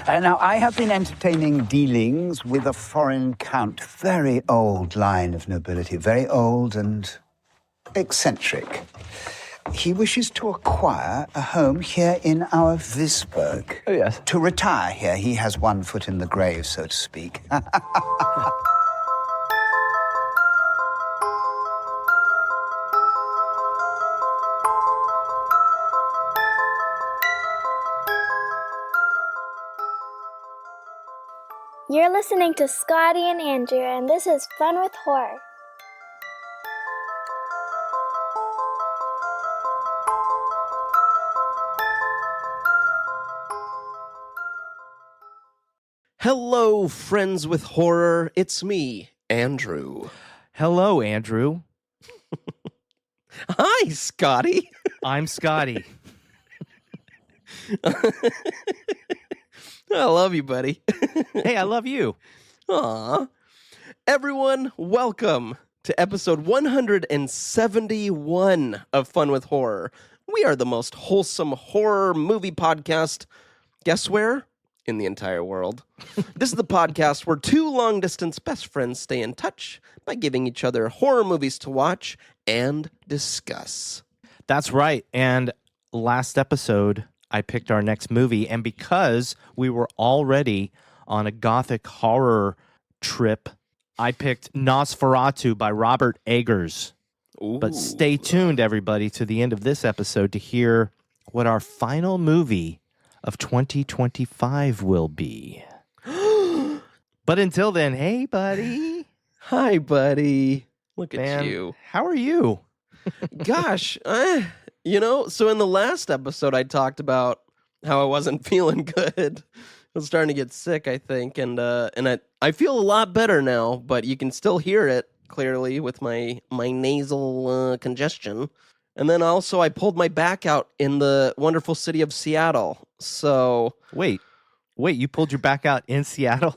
Now, I have been entertaining dealings with a foreign count. Very old line of nobility. Very old and eccentric. He wishes to acquire a home here in our Visburg. Oh, yes. To retire here. He has one foot in the grave, so to speak. You're listening to Scotty and Andrew, and this is Fun with Horror. Hello, friends with horror. It's me, Andrew. Hello, Andrew. Hi, Scotty. I'm Scotty. I love you, buddy. Hey, I love you. Aw. Everyone, welcome to episode 171 of Fun with Horror. We are the most wholesome horror movie podcast, guess where? In the entire world. This is the podcast where two long-distance best friends stay in touch by giving each other horror movies to watch and discuss. That's right. And last episode, I picked our next movie. And because we were already on a gothic horror trip, I picked Nosferatu by Robert Eggers. Ooh. But stay tuned, everybody, to the end of this episode to hear what our final movie of 2025 will be. But until then, hey, buddy. Hi, buddy. Look Man, at you. How are you? Gosh, so in the last episode, I talked about how I wasn't feeling good. I was starting to get sick, I think, and I feel a lot better now, but you can still hear it clearly with my nasal congestion. And then also, I pulled my back out in the wonderful city of Seattle. So Wait, you pulled your back out in Seattle?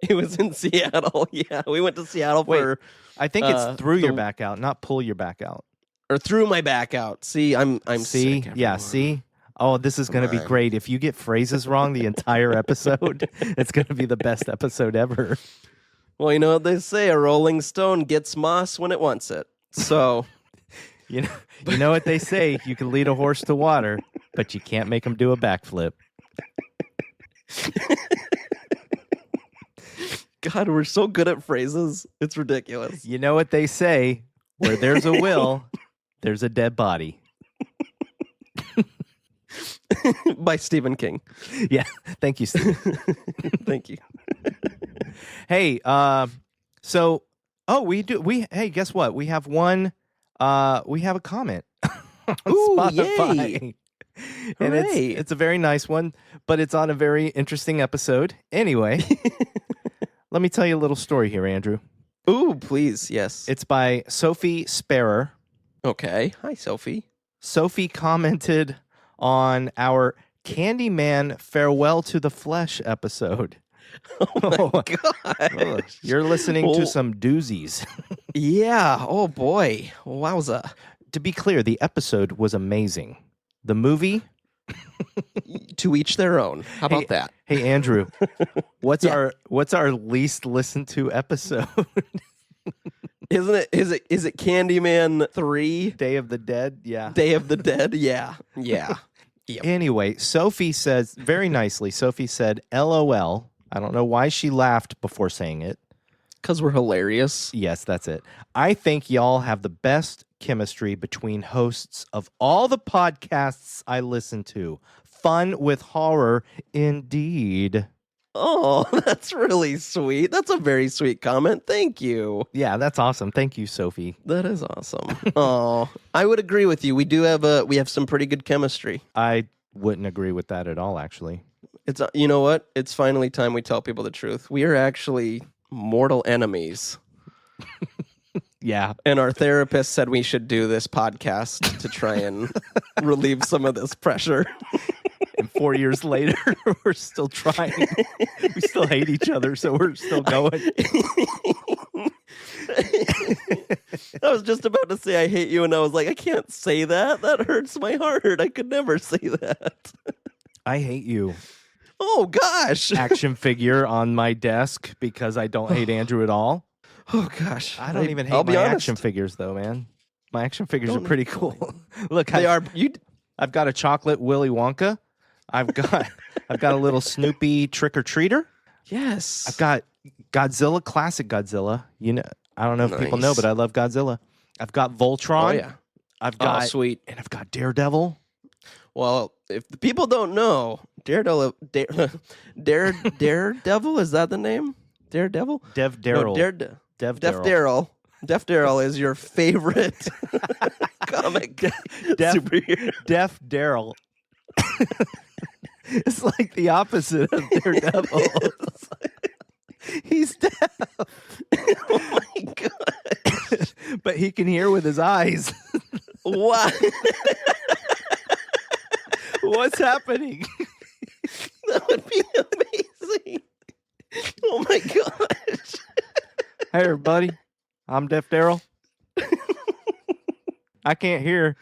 it was in Seattle. Yeah, we went to Seattle for. I think it's through your back out, not pull your back out. Or threw my back out. See, I'm see? sick. Yeah, everyone. see? Oh, this is going to be great. If you get phrases wrong the entire episode, it's going to be the best episode ever. Well, you know what they say, a rolling stone gets moss when it wants it. So, you know what they say, you can lead a horse to water, but you can't make him do a backflip. God, we're so good at phrases. It's ridiculous. You know what they say, where there's a will, there's a dead body. By Stephen King. Yeah, thank you, Steve. Thank you. Hey, hey, guess what? We have a comment on Ooh, Spotify. yay. And Hooray. it's a very nice one, but it's on a very interesting episode. Anyway, let me tell you a little story here, Andrew. Ooh, please, yes. It's by Sophie Sparer. Okay. Hi, Sophie. Sophie commented on our Candyman Farewell to the Flesh episode. Oh, my gosh. You're listening to some doozies. Yeah. Oh, boy. Wowza. To be clear, the episode was amazing. The movie... To each their own. How about that? Hey, Andrew, what's Yeah. our least listened to episode? Isn't it? Is it Candyman 3? Day of the Dead? Yeah. Day of the Dead? Yeah. Yeah. Yep. Anyway, Sophie says, very nicely, Sophie said, LOL. I don't know why she laughed before saying it. Because we're hilarious. Yes, that's it. I think y'all have the best chemistry between hosts of all the podcasts I listen to. Fun with horror, indeed. Oh, that's really sweet. That's a very sweet comment. Thank you. Yeah, that's awesome. Thank you, Sophie. That is awesome. Oh, I would agree with you. We have some pretty good chemistry. I wouldn't agree with that at all, actually. It's you know what? It's finally time we tell people the truth. We are actually mortal enemies. Yeah. And our therapist said we should do this podcast to try and relieve some of this pressure. And 4 years later, we're still trying. We still hate each other, so we're still going. I was just about to say I hate you, and I was like, I can't say that. That hurts my heart. I could never say that. I hate you. Oh, gosh. action figure on my desk because I don't hate Andrew at all. Oh, gosh. I don't even hate I'll be my honest. action figures, though, man. My action figures Don't are pretty cool. Look, They are. I've got a chocolate Willy Wonka. I've got a little Snoopy trick-or-treater. Yes. I've got Godzilla, classic Godzilla. You know, I don't know if people know, Nice. but I love Godzilla. I've got Voltron. Oh, yeah. I've got sweet. and I've got Daredevil. Well, if the people don't know, Daredevil, Daredevil, is that the name? Daredevil? Dev No, Daryl. Def Daryl. Def Daryl is your favorite comic superhero. Def Daryl. It's like the opposite of Daredevil. He's deaf. Oh my god! But he can hear with his eyes. What? What's happening? That would be amazing. Oh my gosh! Hey, everybody. I'm Def Daryl. I can't hear,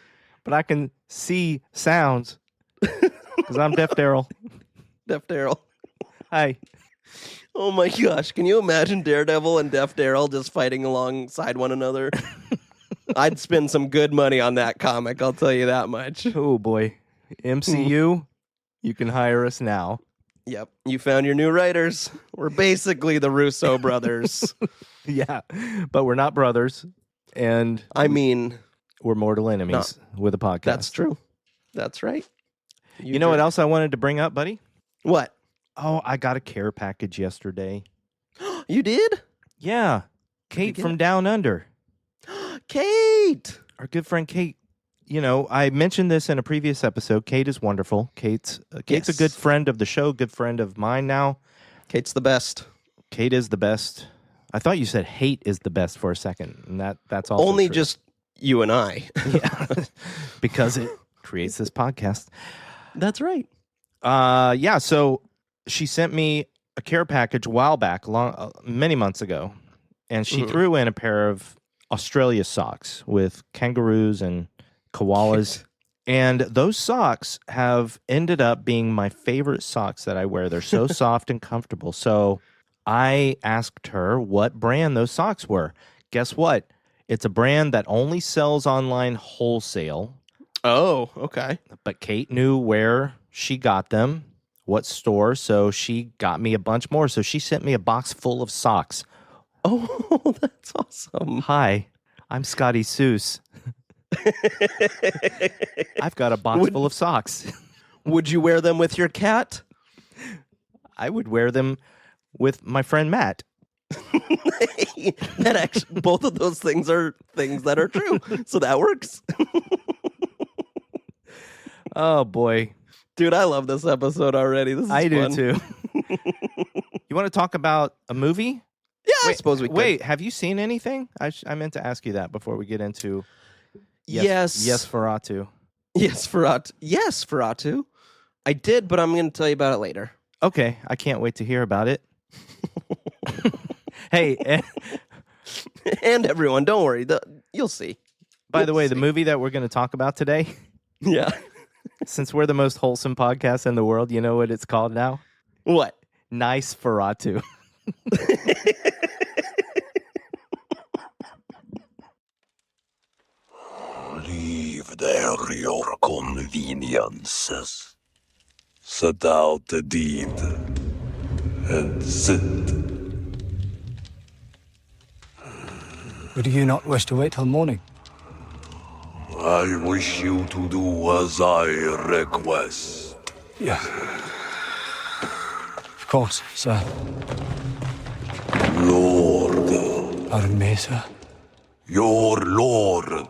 but I can see sounds because I'm Def Daryl. Def Daryl. Hey. Oh my gosh! Can you imagine Daredevil and Def Daryl just fighting alongside one another? I'd spend some good money on that comic. I'll tell you that much. Oh, boy. MCU, you can hire us now. Yep, you found your new writers. We're basically the Russo brothers. Yeah, but we're not brothers, and I mean, we're mortal enemies with a podcast. that's true. That's right. You know what else I wanted to bring up, buddy? What? Oh, I got a care package yesterday. You did? Yeah, Kate get from it? Down Under. Kate! Our good friend Kate. You know, I mentioned this in a previous episode. Kate is wonderful. Kate's a Yes. good friend of the show, good friend of mine now. Kate's the best. Kate is the best. I thought you said hate is the best for a second, and that's also Only true. just you and I. Yeah, because it creates this podcast. That's right. Yeah. So she sent me a care package a while back, many months ago, and she threw in a pair of Australia socks with kangaroos and koalas. And those socks have ended up being my favorite socks that I wear. They're so soft and comfortable. So I asked her what brand those socks were. Guess what? It's a brand that only sells online wholesale. Oh, okay. But Kate knew where she got them, what store, so she got me a bunch more. So she sent me a box full of socks. Oh, that's awesome. Hi, I'm Scotty Seuss. I've got a box full of socks. Would you wear them with your cat? I would wear them with my friend Matt. That actually, both of those things are things that are true. So that works. Oh, boy. Dude, I love this episode already. This is I fun. do, too. You want to talk about a movie? Yeah, I suppose we could. Wait, have you seen anything? I meant to ask you that before we get into Yes. Nosferatu. Yes, Ferratu. I did, but I'm going to tell you about it later. Okay, I can't wait to hear about it. Hey, And everyone, don't worry. You'll see. by the way, You'll the see. movie that we're going to talk about today, Yeah. since we're the most wholesome podcast in the world, you know what it's called now? What? Nosferatu. Leave there your conveniences. Set out the deed and sit. Or do you not wish to wait till morning? I wish you to do as I request. Yes. Of course, sir. Lord, Pardon me, sir. your lord.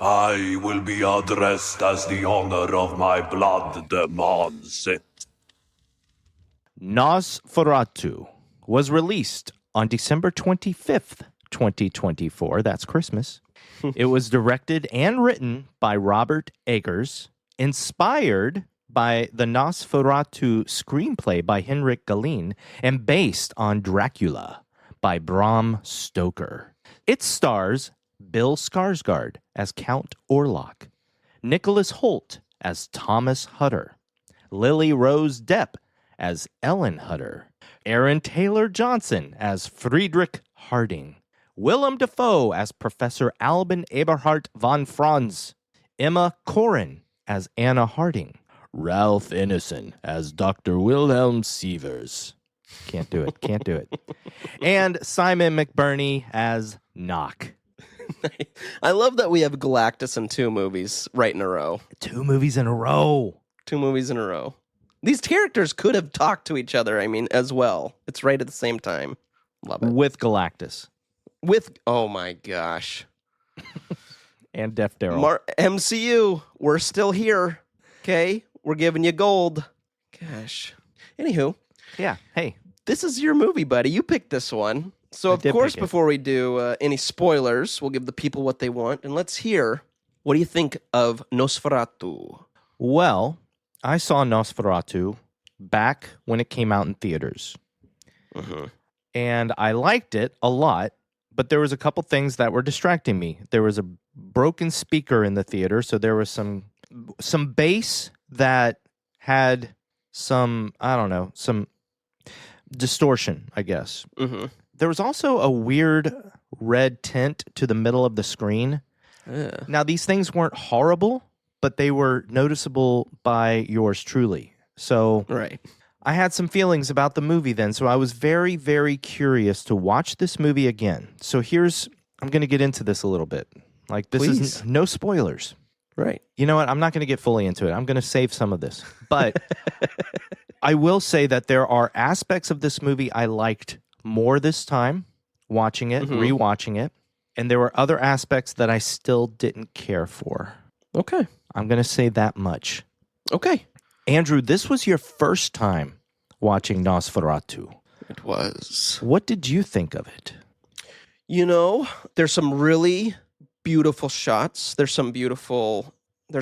I will be addressed as the honor of my blood demands it. Nosferatu was released on December 25th, 2024. That's Christmas. It was directed and written by Robert Eggers, inspired by the Nosferatu screenplay by Henrik Galeen, and based on Dracula by Bram Stoker. It stars Bill Skarsgård as Count Orlok, Nicholas Hoult as Thomas Hutter, Lily Rose Depp as Ellen Hutter, Aaron Taylor Johnson as Friedrich Harding, Willem Dafoe as Professor Albin Eberhard von Franz, Emma Corin as Anna Harding, Ralph Ineson as Dr. Wilhelm Sievers. Can't do it. And Simon McBurney as Knock. I love that we have Galactus in 2 movies right in a row. 2 movies in a row. 2 movies in a row. These characters could have talked to each other, as well. It's right at the same time. Love it. With Galactus. Oh my gosh. And Deaf Daryl. MCU, we're still here. Okay? We're giving you gold. Gosh. Anywho. Yeah, hey. This is your movie, buddy. You picked this one. So, of course, before we do any spoilers, we'll give the people what they want. And let's hear, what do you think of Nosferatu? Well, I saw Nosferatu back when it came out in theaters. Mm-hmm. And I liked it a lot, but there was a couple things that were distracting me. There was a broken speaker in the theater, so there was some bass that had some distortion, I guess. Mm-hmm. There was also a weird red tint to the middle of the screen. Yeah. Now, these things weren't horrible, but they were noticeable by yours truly. So Right. I had some feelings about the movie then, so I was very, very curious to watch this movie again. So I'm going to get into this a little bit. Like, this Please. is no spoilers. Right. You know what? I'm not going to get fully into it. I'm going to save some of this. But I will say that there are aspects of this movie I liked more this time, watching it, rewatching it. And there were other aspects that I still didn't care for. Okay. I'm going to say that much. Okay. Andrew, this was your first time watching Nosferatu. It was. What did you think of it? There's some really beautiful shots. There's a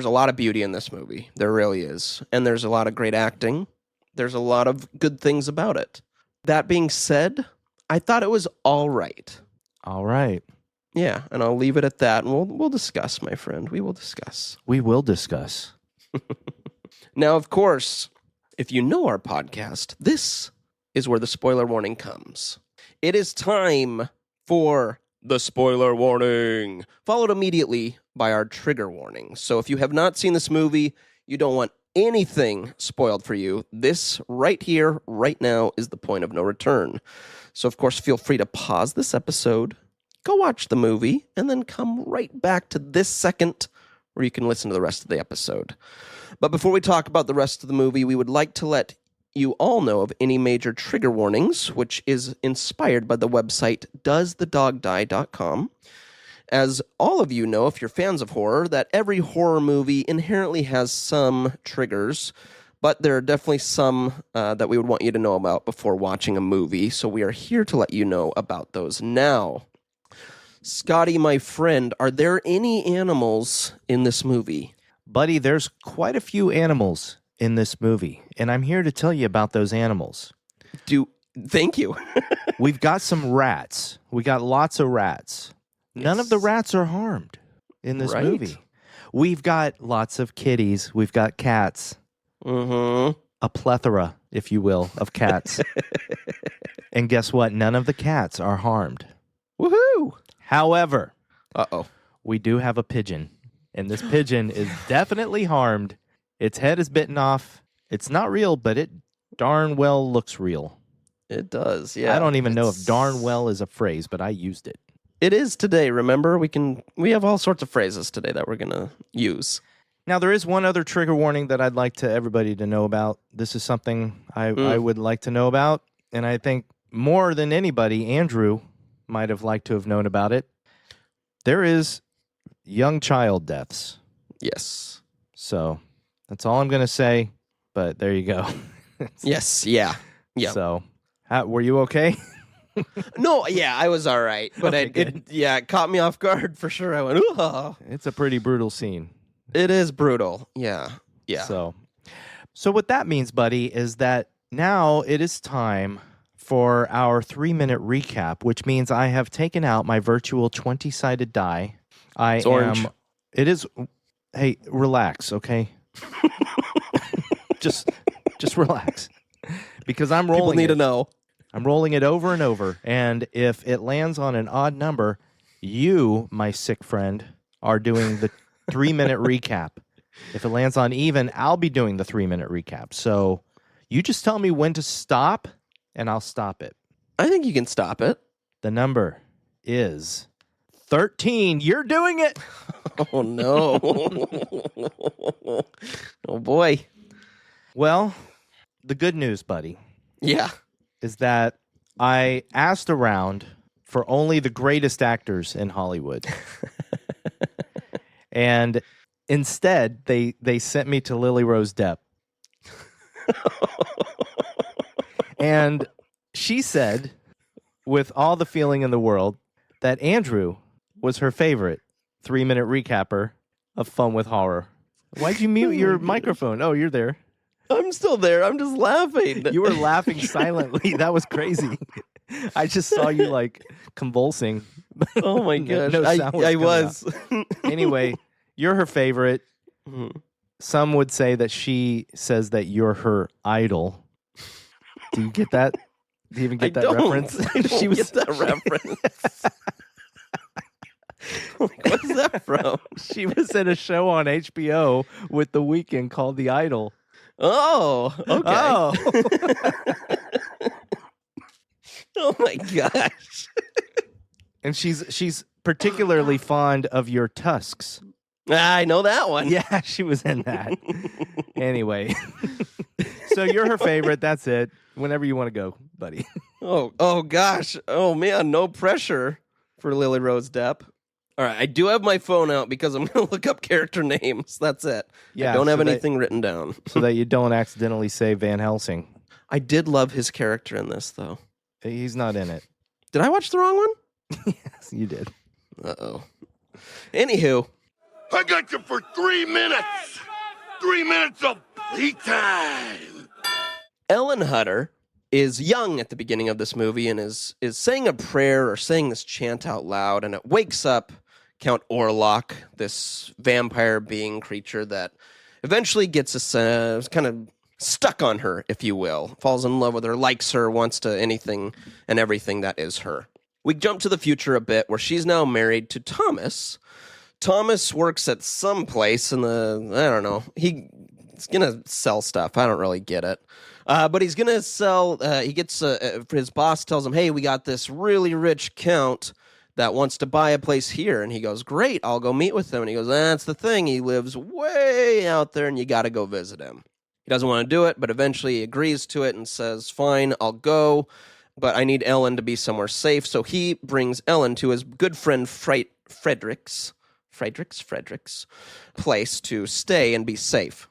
lot of beauty in this movie. There really is. And there's a lot of great acting. There's a lot of good things about it. That being said, I thought it was all right. All right. Yeah, and I'll leave it at that, and we'll discuss, my friend. We will discuss. We will discuss. Now, of course, if you know our podcast, this is where the spoiler warning comes. It is time for the spoiler warning, followed immediately by our trigger warning. So if you have not seen this movie, you don't want anything spoiled for you, this right here, right now, is the point of no return. So, of course, feel free to pause this episode, go watch the movie, and then come right back to this second where you can listen to the rest of the episode. But before we talk about the rest of the movie, we would like to let you all know of any major trigger warnings, which is inspired by the website doesthedogdie.com. As all of you know, if you're fans of horror, that every horror movie inherently has some triggers, but there are definitely some that we would want you to know about before watching a movie, so we are here to let you know about those now. Scotty, my friend, are there any animals in this movie? Buddy, there's quite a few animals in this movie, and I'm here to tell you about those animals. Thank you. We've got some rats. We got lots of rats. None of the rats are harmed in this movie. We've got lots of kitties. We've got cats. Mm-hmm. A plethora, if you will, of cats. And guess what? None of the cats are harmed. Woohoo! However, we do have a pigeon. And this pigeon is definitely harmed. Its head is bitten off. It's not real, but it darn well looks real. It does, yeah. I don't even know if darn well is a phrase, but I used it. It is today, remember? We have all sorts of phrases today that we're going to use. Now, there is one other trigger warning that I'd like to everybody to know about. This is something I would like to know about, and I think more than anybody, Andrew might have liked to have known about it. There is young child deaths. Yes. So that's all I'm going to say, but there you go. Yes, yeah. So, were you okay? No, yeah, I was all right, but Okay, it caught me off guard for sure. I went, ooh. It's a pretty brutal scene. It is brutal. Yeah. So what that means, buddy, is that now it is time for our 3-minute recap, which means I have taken out my virtual 20-sided die. It's orange. It is. Hey, relax, okay? just relax. because I'm People rolling need it. to know. I'm rolling it over and over, and if it lands on an odd number, you, my sick friend, are doing the 3-minute recap. If it lands on even, I'll be doing the 3-minute recap. So you just tell me when to stop, and I'll stop it. I think you can stop it. The number is 13. You're doing it. Oh, no. Oh, boy. Well, the good news, buddy, Yeah. is that I asked around for only the greatest actors in Hollywood. And instead, they sent me to Lily Rose Depp. And she said, with all the feeling in the world, that Andrew was her favorite 3-minute recapper of Fun with Horror. Why'd you mute your microphone? Oh, you're there. I'm still there. I'm just laughing. You were laughing silently. That was crazy. I just saw you like convulsing. Oh my No- gosh. no sound was I coming was. Anyway, you're her favorite. Mhm. Some would say that she says that you're her idol. Do you get that? Do you even get I that don't. reference? I don't get that reference. Like, what's that from? She was in a show on HBO with The Weeknd called The Idol. Oh, okay. Oh. Oh my gosh. And she's particularly fond of your tusks. I know that one. Yeah, she was in that. Anyway. So you're her favorite. That's it. Whenever you want to go, buddy. Oh gosh. Oh man, no pressure for Lily Rose Depp. All right, I do have my phone out because I'm going to look up character names. That's it. Yeah, I don't have so that- anything written down. So that you don't accidentally say Van Helsing. I did love his character in this, though. He's not in it. Did I watch the wrong one? Yes, you did. Uh-oh. Anywho, I got you for 3 minutes. 3 minutes of heat time. Ellen Hutter is young at the beginning of this movie and is saying a prayer or saying this chant out loud, and it wakes up Count Orlok, this vampire being creature that eventually gets kind of stuck on her, if you will, falls in love with her, likes her, wants to anything and everything that is her. We jump to the future a bit where she's now married to Thomas. Thomas works at some place in I don't know, he's going to sell stuff. I don't really get it. But he's going to sell, he gets, his boss tells him, hey, we got this really rich count that wants to buy a place here. And he goes, great, I'll go meet with him. And he goes, that's the thing. He lives way out there and you got to go visit him. He doesn't want to do it, but eventually he agrees to it and says, fine, I'll go, but I need Ellen to be somewhere safe. So he brings Ellen to his good friend Frederick's place to stay and be safe.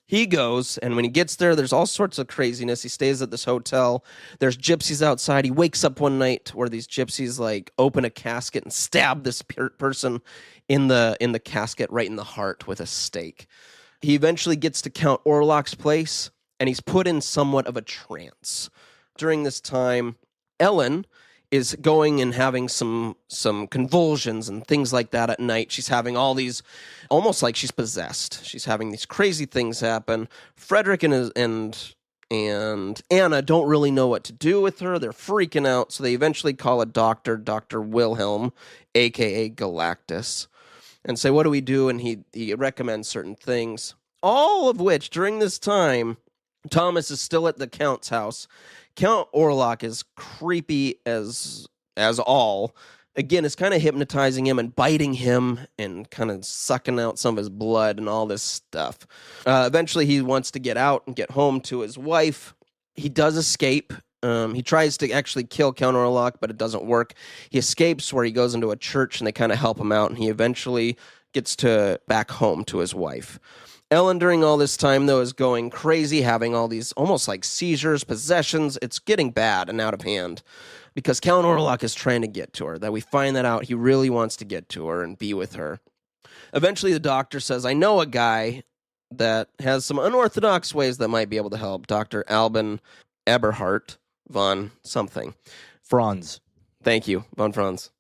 He goes, and when he gets there, there's all sorts of craziness. He stays at this hotel. There's gypsies outside. He wakes up one night where these gypsies like open a casket and stab this person in the casket right in the heart with a stake. He eventually gets to Count Orlok's place, and he's put in somewhat of a trance. During this time, Ellen is going and having some convulsions and things like that at night. She's having all these, almost like she's possessed. She's having these crazy things happen. Frederick and Anna don't really know what to do with her. They're freaking out, so they eventually call a doctor, Dr. Wilhelm, a.k.a. Galactus, and say, what do we do? And he recommends certain things, all of which, during this time, Thomas is still at the Count's house. Count Orlok is creepy as all. Again, it's kind of hypnotizing him and biting him and kind of sucking out some of his blood and all this stuff. Eventually, he wants to get out and get home to his wife. He does escape. He tries to actually kill Count Orlok, but it doesn't work. He escapes where he goes into a church and they kind of help him out, and he eventually gets back home to his wife. Ellen, during all this time, though, is going crazy, having all these almost like seizures, possessions. It's getting bad and out of hand because Count Orlok is trying to get to her. That we find that out. He really wants to get to her and be with her. Eventually, the doctor says, I know a guy that has some unorthodox ways that might be able to help. Dr. Albin Eberhardt von something. Franz. Thank you, von Franz.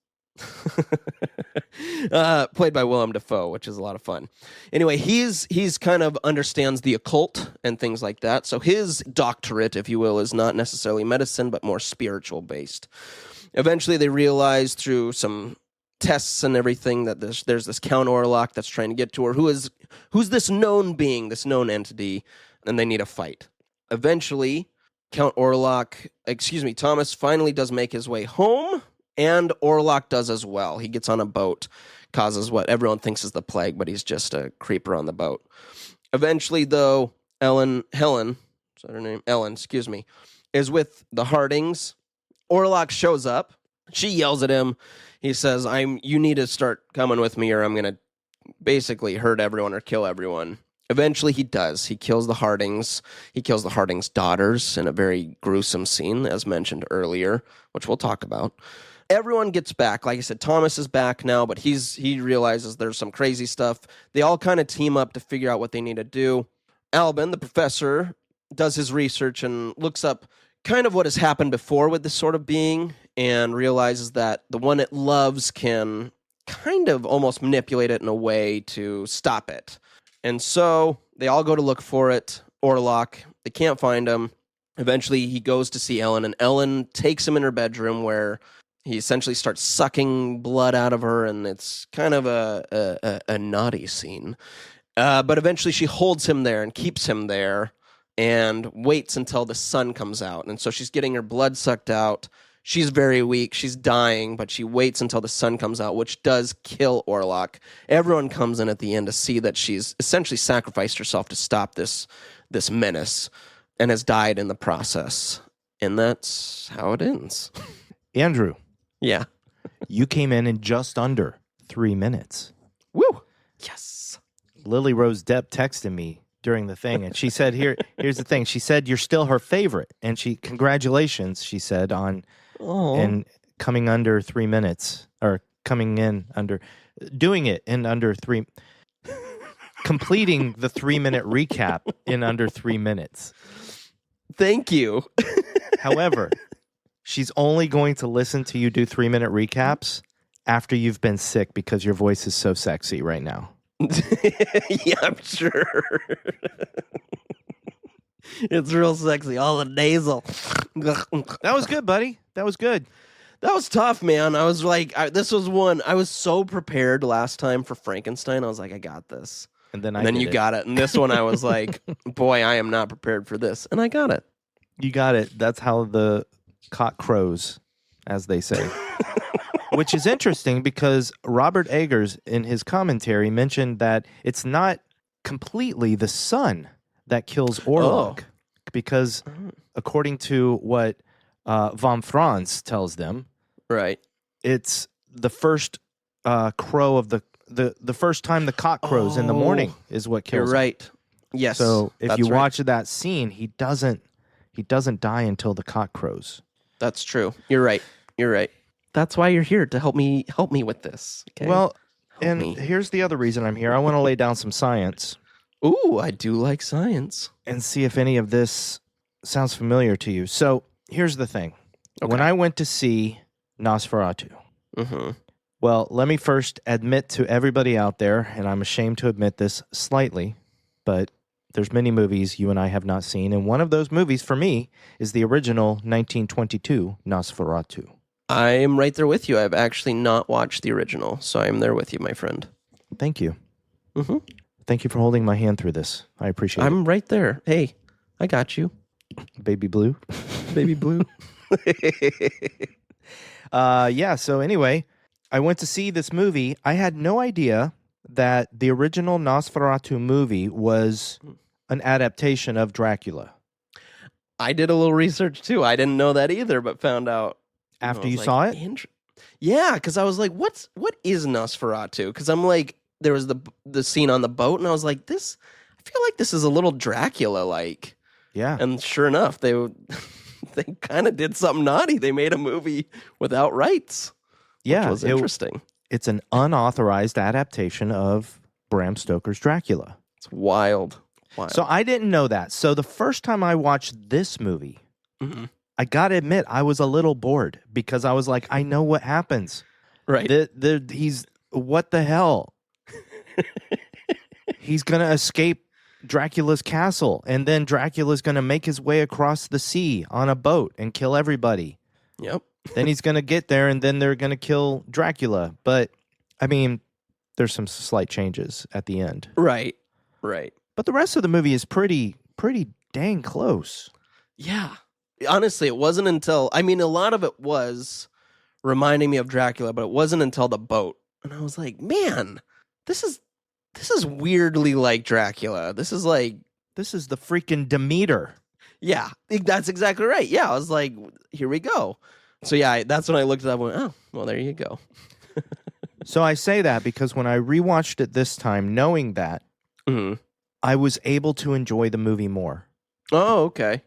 Played by Willem Dafoe, which is a lot of fun. Anyway, he's kind of understands the occult and things like that. So his doctorate, if you will, is not necessarily medicine, but more spiritual based. Eventually, they realize through some tests and everything that there's this Count Orlok that's trying to get to her, who's this known being, this known entity, and they need a fight. Eventually, Thomas finally does make his way home, and Orlok does as well. He gets on a boat, causes what everyone thinks is the plague, but he's just a creeper on the boat. Eventually, though, Helen, is that her name? Ellen, is with the Hardings. Orlok shows up. She yells at him. He says, you need to start coming with me or I'm going to basically hurt everyone or kill everyone. Eventually he does. He kills the Hardings. He kills the Hardings' daughters in a very gruesome scene, as mentioned earlier, which we'll talk about. Everyone gets back. Like I said, Thomas is back now, but he realizes there's some crazy stuff. They all kind of team up to figure out what they need to do. Albin, the professor, does his research and looks up kind of what has happened before with this sort of being and realizes that the one it loves can kind of almost manipulate it in a way to stop it. And so they all go to look for it. Orlok, they can't find him. Eventually he goes to see Ellen, and Ellen takes him in her bedroom where he essentially starts sucking blood out of her, and it's kind of a naughty scene. But eventually she holds him there and keeps him there and waits until the sun comes out. And so she's getting her blood sucked out. She's very weak. She's dying, but she waits until the sun comes out, which does kill Orlok. Everyone comes in at the end to see that she's essentially sacrificed herself to stop this menace and has died in the process. And that's how it ends. Andrew. Yeah. You came in just under 3 minutes. Woo! Yes. Lily Rose Depp texted me during the thing, and she said, here's the thing. She said, you're still her favorite. And congratulations, she said, on and coming under 3 minutes, or doing it in under completing the 3-minute recap in under 3 minutes. Thank you. However, she's only going to listen to you do 3-minute recaps after you've been sick because your voice is so sexy right now. Yeah, I'm sure. It's real sexy. All the nasal. That was good, buddy. That was good. That was tough, man. I was like, this was one. I was so prepared last time for Frankenstein. I was like, I got this. And then you got it. And this one, I was like, boy, I am not prepared for this. And I got it. You got it. That's how the cock crows, as they say. Which is interesting because Robert Eggers, in his commentary, mentioned that it's not completely the sun that kills Orlok. Because according to what Von Franz tells them, right, it's the first crow of the first time the cock crows in the morning is what kills him. Right. Yes. So if you right. watch that scene, he doesn't die until the cock crows. That's true. You're right. That's why you're here, to help me with this. Okay? Well, here's the other reason I'm here. I want to lay down some science. Ooh, I do like science. And see if any of this sounds familiar to you. So here's the thing. Okay. When I went to see Nosferatu, well, let me first admit to everybody out there, and I'm ashamed to admit this slightly, but there's many movies you and I have not seen, and one of those movies for me is the original 1922 Nosferatu. I am right there with you. I've actually not watched the original, so I'm there with you, my friend. Thank you. Thank you for holding my hand through this. I appreciate it. I'm right there. Hey, I got you. Baby Blue. Baby Blue. Yeah, so anyway, I went to see this movie. I had no idea that the original Nosferatu movie was an adaptation of Dracula. I did a little research, too. I didn't know that either, but found out. After you saw it? Yeah, because I was like, what is Nosferatu? Because I'm like, there was the scene on the boat, and I was like, I feel like this is a little Dracula-like. Yeah. And sure enough, they kind of did something naughty. They made a movie without rights. Yeah. Which was interesting. It's an unauthorized adaptation of Bram Stoker's Dracula. It's wild. So I didn't know that. So the first time I watched this movie, I got to admit, I was a little bored because I was like, I know what happens. Right. He's what the hell? He's gonna escape Dracula's castle, and then Dracula's gonna make his way across the sea on a boat and kill everybody. Yep. Then he's gonna get there, and then they're gonna kill Dracula. But I mean, there's some slight changes at the end. Right. Right. But the rest of the movie is pretty dang close. Yeah. Honestly, it wasn't until, I mean, a lot of it was reminding me of Dracula, but it wasn't until the boat. And I was like, man, this is weirdly like Dracula. This is the freaking Demeter. Yeah, that's exactly right. Yeah, I was like, here we go. So yeah, that's when I looked it up and went, oh, well, there you go. So I say that because when I rewatched it this time, knowing that, I was able to enjoy the movie more. Oh, okay.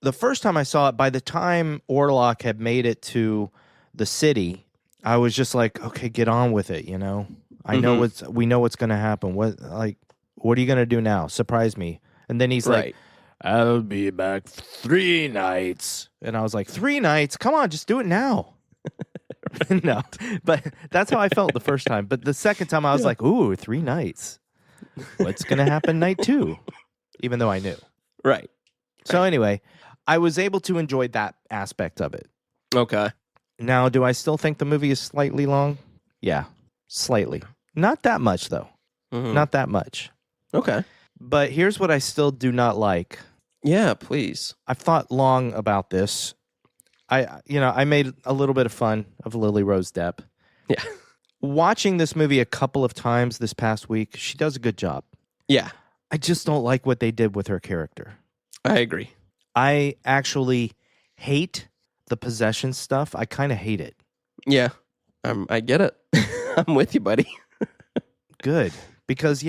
The first time I saw it, by the time Orlok had made it to the city, I was just like, okay, get on with it, you know? We know what's going to happen. What are you going to do now? Surprise me. And then he's like, I'll be back 3 nights. And I was like, 3 nights? Come on, just do it now. No, but that's how I felt the first time. But the second time I was like, ooh, 3 nights. What's going to happen night 2? Even though I knew. Right. So anyway, I was able to enjoy that aspect of it. Okay. Now, do I still think the movie is slightly long? Yeah, slightly. Not that much, though. Not that much. Okay. But here's what I still do not like. Yeah, please. I've thought long about this. I made a little bit of fun of Lily Rose Depp. Yeah. Watching this movie a couple of times this past week, she does a good job. Yeah. I just don't like what they did with her character. I agree. I actually hate the possession stuff. I kind of hate it. Yeah. I get it. I'm with you, buddy. Good. Because,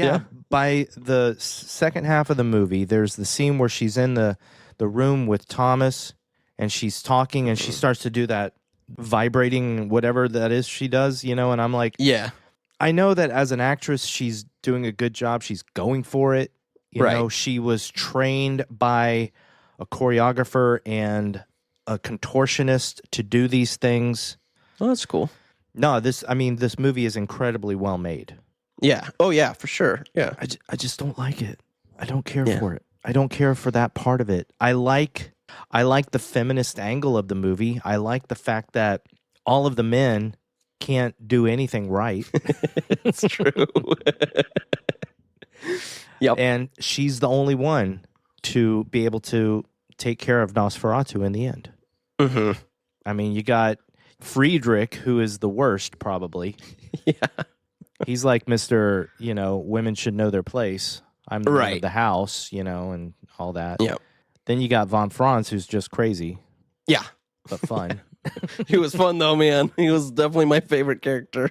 by the second half of the movie, there's the scene where she's in the room with Thomas, and she's talking, and she starts to do that vibrating, whatever that is she does, you know, and I'm like, yeah. I know that as an actress, she's doing a good job. She's going for it. You know, she was trained by a choreographer and a contortionist to do these things. Oh, that's cool. No, this movie is incredibly well made. Yeah. Oh, yeah, for sure. Yeah. I just don't like it. I don't care for it. I don't care for that part of it. I like the feminist angle of the movie. I like the fact that all of the men can't do anything right. It's true. Yep. And she's the only one to be able to take care of Nosferatu in the end. Mm-hmm. I mean, you got Friedrich, who is the worst, probably. Yeah. He's like Mr., women should know their place. I'm the man of the house, and all that. Yeah. Then you got von Franz, who's just crazy. Yeah. But fun. He was fun, though, man. He was definitely my favorite character.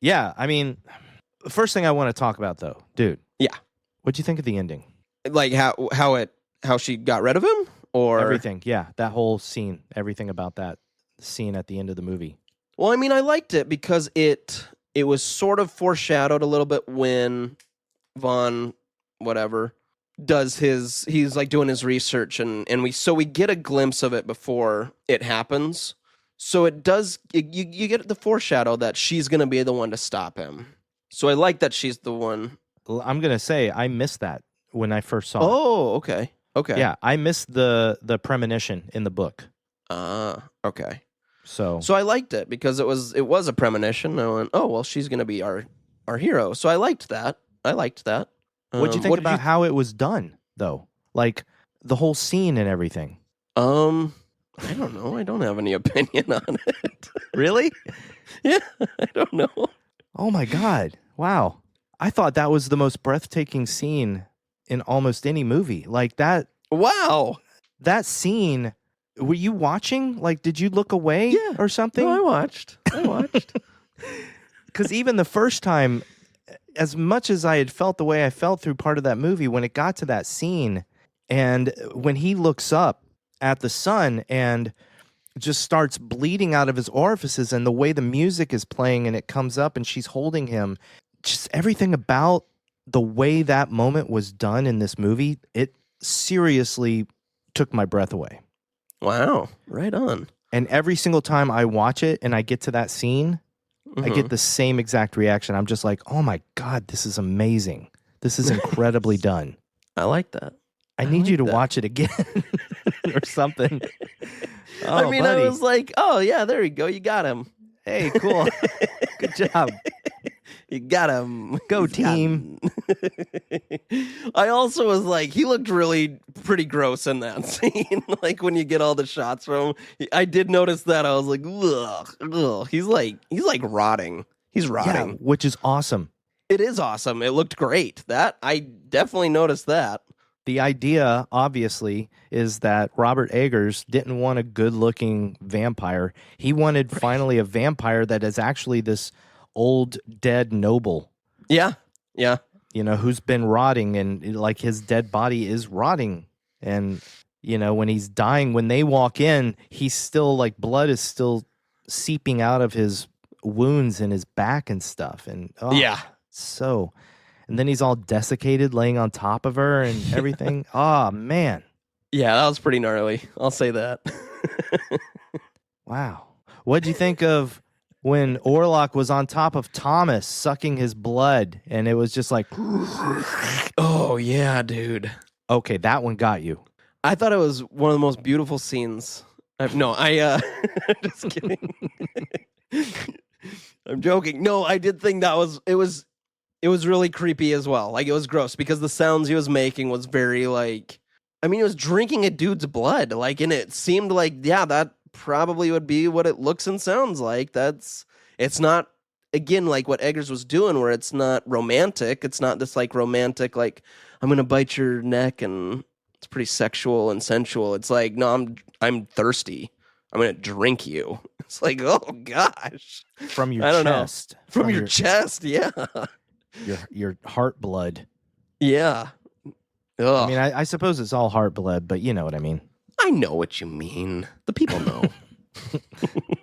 Yeah. I mean, the first thing I want to talk about, though, dude. Yeah. What'd you think of the ending? Like how she got rid of him? Or everything. Yeah. That whole scene. Everything about that scene at the end of the movie. Well, I mean, I liked it because it was sort of foreshadowed a little bit when Von whatever does he's like doing his research and we get a glimpse of it before it happens. So it does you get the foreshadow that she's going to be the one to stop him. So I like that she's the one. I'm going to say I missed that when I first saw it. Oh, okay. Okay. Yeah, I missed the premonition in the book. Okay. So I liked it because it was a premonition. I went, oh well, she's gonna be our hero. So I liked that. What'd you think about how it was done, though? Like the whole scene and everything. I don't know. I don't have any opinion on it. Really? Yeah, I don't know. Oh my God! Wow, I thought that was the most breathtaking scene in almost any movie. Like that. Wow, that scene. Were you watching? Like, did you look away or something? No, I watched. Because even the first time, as much as I had felt the way I felt through part of that movie, when it got to that scene, and when he looks up at the sun and just starts bleeding out of his orifices, and the way the music is playing and it comes up and she's holding him, just everything about the way that moment was done in this movie, it seriously took my breath away. Wow, right on. And every single time I watch it and I get to that scene, I get the same exact reaction. I'm just like, oh my God, this is amazing. This is incredibly done. I like that. I need you to watch it again or something. Oh, I mean, buddy. I was like, oh, yeah, there you go. You got him. Hey, cool. Good job. You got him. Go team. I also was like, he looked really pretty gross in that scene. Like when you get all the shots from him, I did notice that. I was like, ugh, ugh. He's like rotting. He's rotting. Yeah, which is awesome. It is awesome. It looked great. That I definitely noticed that. The idea, obviously, is that Robert Eggers didn't want a good-looking vampire. He wanted finally a vampire that is actually this old dead noble. Yeah. Who's been rotting, and like his dead body is rotting. And, when he's dying, when they walk in, he's still like blood is still seeping out of his wounds in his back and stuff. And and then he's all desiccated laying on top of her and everything. Oh, man. Yeah, that was pretty gnarly. I'll say that. Wow. What'd you think of when Orlok was on top of Thomas sucking his blood and it was just like... Oh, yeah, dude. Okay, that one got you. I thought it was one of the most beautiful scenes. Just kidding. I'm joking. No, I did think it was really creepy as well. Like, it was gross because the sounds he was making was very like, he was drinking a dude's blood. Like, and it seemed like, yeah, that probably would be what it looks and sounds like. It's not, again, like what Eggers was doing where it's not romantic. It's not this like romantic, like, I'm going to bite your neck and it's pretty sexual and sensual. It's like, no, I'm thirsty. I'm going to drink you. It's like, oh gosh. From your chest. From your chest, yeah. Your heart blood. Yeah. Ugh. I suppose it's all heart blood, but you know what I mean. I know what you mean. The people know.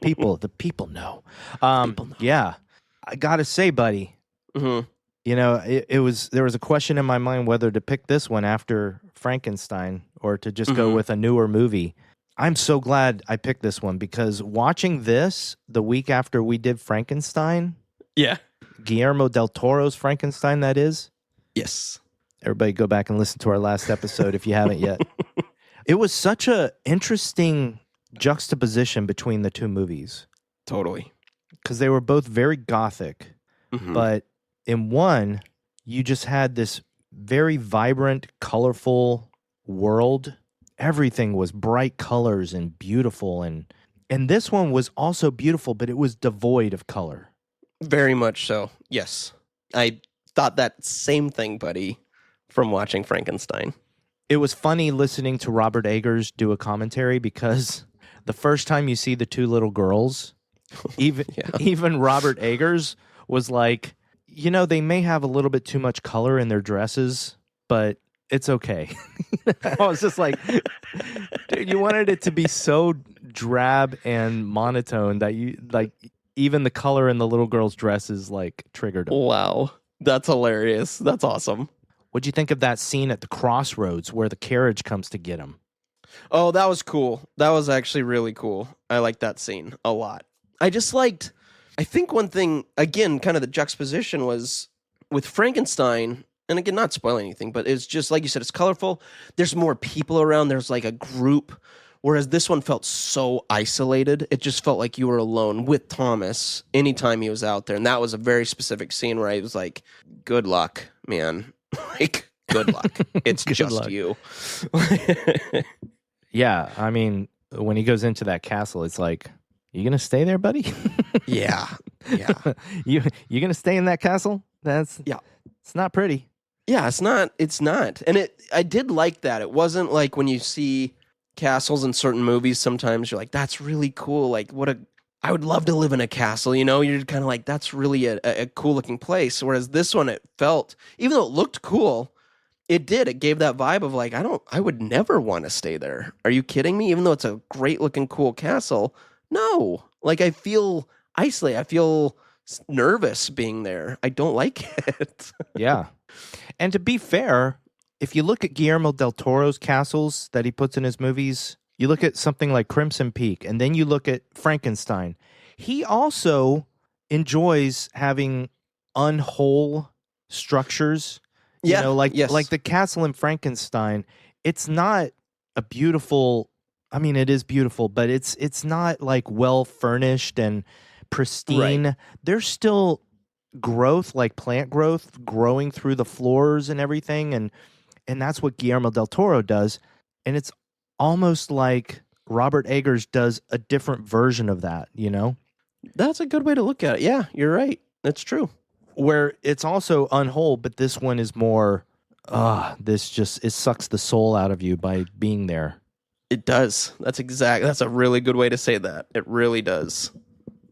The people know. Yeah. I gotta say, buddy. Mm-hmm. There was a question in my mind whether to pick this one after Frankenstein or to just go with a newer movie. I'm so glad I picked this one because watching this the week after we did Frankenstein. Yeah. Guillermo del Toro's Frankenstein, that is. Yes. Everybody go back and listen to our last episode if you haven't yet. It was such a interesting juxtaposition between the two movies. Totally. Because they were both very gothic. Mm-hmm. But in one, you just had this very vibrant, colorful world. Everything was bright colors and beautiful. And this one was also beautiful, but it was devoid of color. Very much so. Yes. I thought that same thing, buddy, from watching Frankenstein. It was funny listening to Robert Eggers do a commentary because the first time you see the two little girls, even Robert Eggers was like, they may have a little bit too much color in their dresses, but it's okay. I was just like, dude, you wanted it to be so drab and monotone that you like. Even the color in the little girl's dresses like triggered him. Wow. That's hilarious. That's awesome. What'd you think of that scene at the crossroads where the carriage comes to get him? Oh, that was cool. That was actually really cool. I liked that scene a lot. I think one thing, again, kind of the juxtaposition was with Frankenstein, and again, not spoiling anything, but it's just, like you said, it's colorful. There's more people around. There's like a group. Whereas this one felt so isolated. It just felt like you were alone with Thomas anytime he was out there. And that was a very specific scene where I was like, good luck, man. Like, good luck. It's good just luck. you. Yeah, when he goes into that castle, it's like, you going to stay there, buddy? Yeah. You going to stay in that castle? It's not pretty. Yeah, it's not. And I did like that. It wasn't like when you see castles in certain movies, sometimes you're like, that's really cool. Like, I would love to live in a castle, You're kind of like, that's really a cool looking place. Whereas this one, it felt, even though it looked cool, it gave that vibe of like, I would never want to stay there. Are you kidding me? Even though it's a great looking, cool castle. No, like I feel isolated. I feel nervous being there. I don't like it. Yeah. And to be fair, if you look at Guillermo del Toro's castles that he puts in his movies, you look at something like Crimson Peak, and then you look at Frankenstein. He also enjoys having unwhole structures. Yeah, You know, like yes. like the castle in Frankenstein. It's not a beautiful. I mean, it is beautiful, but it's not like well furnished and pristine. Right. There's still growth, like plant growth, growing through the floors and everything, and that's what Guillermo del Toro does. And it's almost like Robert Eggers does a different version of that. You know, That's a good way to look at it. Yeah, you're right. That's true. where it's also unwhole, but this one is more. It sucks the soul out of you by being there. It does. That's a really good way to say that. It really does.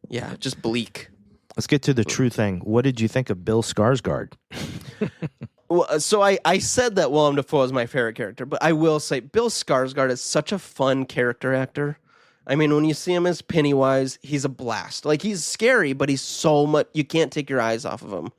Yeah, just bleak. Let's get to the true thing. What did you think of Bill Skarsgård? Well, so I said that Willem Dafoe is my favorite character, but I will say Bill Skarsgård is such a fun character actor. I mean, when you see him as Pennywise, he's a blast. Like, he's scary, but he's so much, you can't take your eyes off of him.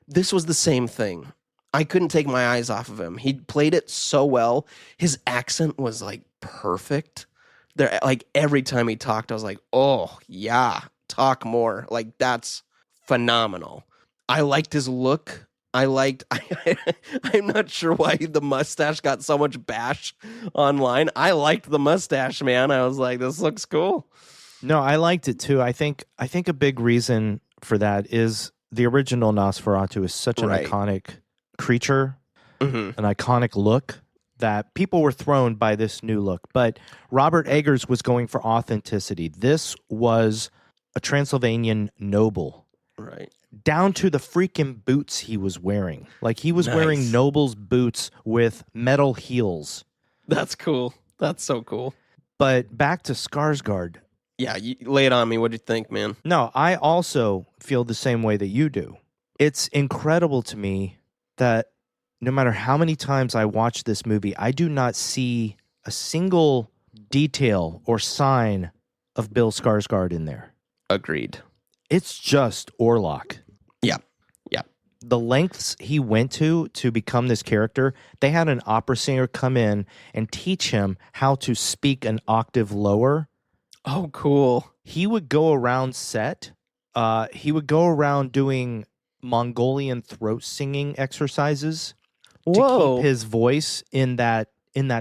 This was the same thing. I couldn't take my eyes off of him. He played it so well. His accent was like perfect. There, like every time he talked, I was like, "Oh yeah, talk more." Like that's phenomenal. I liked his look. I'm not sure why the mustache got so much bash online. I liked the mustache, man. I was like, "This looks cool." No, I liked it too. I think a big reason for that is the original Nosferatu is such an Right. iconic creature, Mhm. an iconic look that people were thrown by this new look. But Robert Eggers was going for authenticity. This was a Transylvanian noble, Right. down to the freaking boots he was wearing. Like he was Nice. wearing noble's boots with metal heels. That's cool. That's so cool. But back to Skarsgård. Yeah, you lay it on me. What'd you think, man? No, I also feel the same way that you do. It's incredible to me that no matter how many times I watch this movie, I do not see a single detail or sign of Bill Skarsgård in there. Agreed. It's just Orlok. Yeah. Yeah. The lengths he went to become this character, they had an opera singer come in and teach him how to speak an octave lower. Oh, cool. He would go around set. He would go around doing Mongolian throat singing exercises to Whoa. keep his voice in that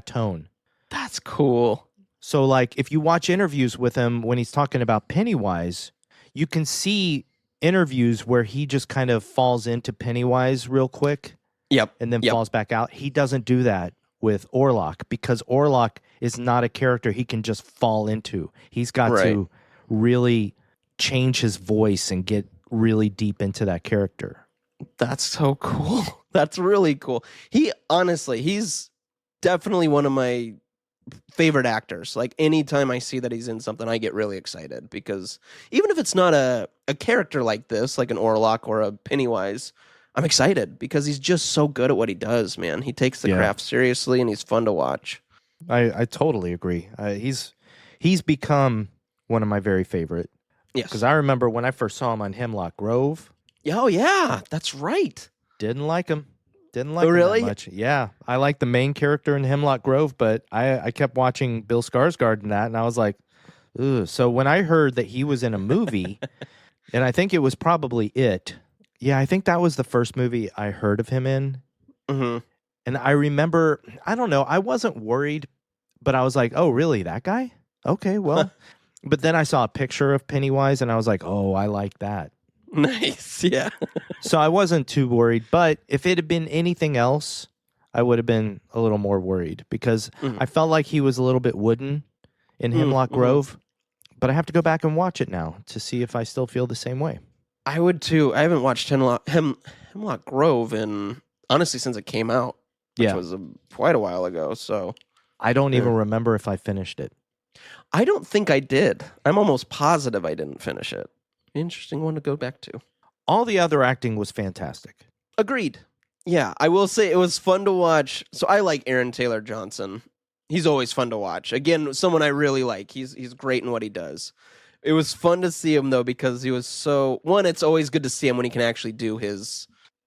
tone. That's cool. So like if you watch interviews with him when he's talking about Pennywise, you can see interviews where he just kind of falls into Pennywise real quick Yep. and then Yep. falls back out. He doesn't do that with Orlok because Orlok is not a character he can just fall into. He's got Right. to really change his voice and get really deep into that character. That's so cool. That's really cool. He's definitely one of my favorite actors. Like anytime I see that he's in something, I get really excited because even if it's not a character like this, like an Orlok or a Pennywise, I'm excited because he's just so good at what he does, man. He takes the Yeah. craft seriously and he's fun to watch. I totally agree. He's become one of my very favorite Yes. because I remember when I first saw him on Hemlock Grove, Oh, yeah. That's right. didn't like him. Didn't like Oh, him really? that much. Yeah, I like the main character in Hemlock Grove, but I kept watching Bill Skarsgård in that, and I was like, ugh. So when I heard that he was in a movie, and I think it was probably it. Yeah, I think that was the first movie I heard of him in. Mm-hmm. And I remember, I don't know, I wasn't worried, but I was like, oh, really, that guy? Okay, well. But then I saw a picture of Pennywise, and I was like, oh, I like that. Nice. Yeah. So I wasn't too worried. But if it had been anything else, I would have been a little more worried because Mhm. I felt like he was a little bit wooden in Hemlock Mhm. Grove. But I have to go back and watch it now to see if I still feel the same way. I would too. I haven't watched Hemlock Grove in honestly since it came out, which Yeah. was quite a while ago. So I don't even remember if I finished it. I don't think I did. I'm almost positive I didn't finish it. Interesting one to go back to. All the other acting was fantastic. Agreed. Yeah, I will say it was fun to watch. So I like Aaron Taylor Johnson. He's always fun to watch. Again, someone I really like. He's great in what he does. It was fun to see him though because he was so one. It's always good to see him when he can actually be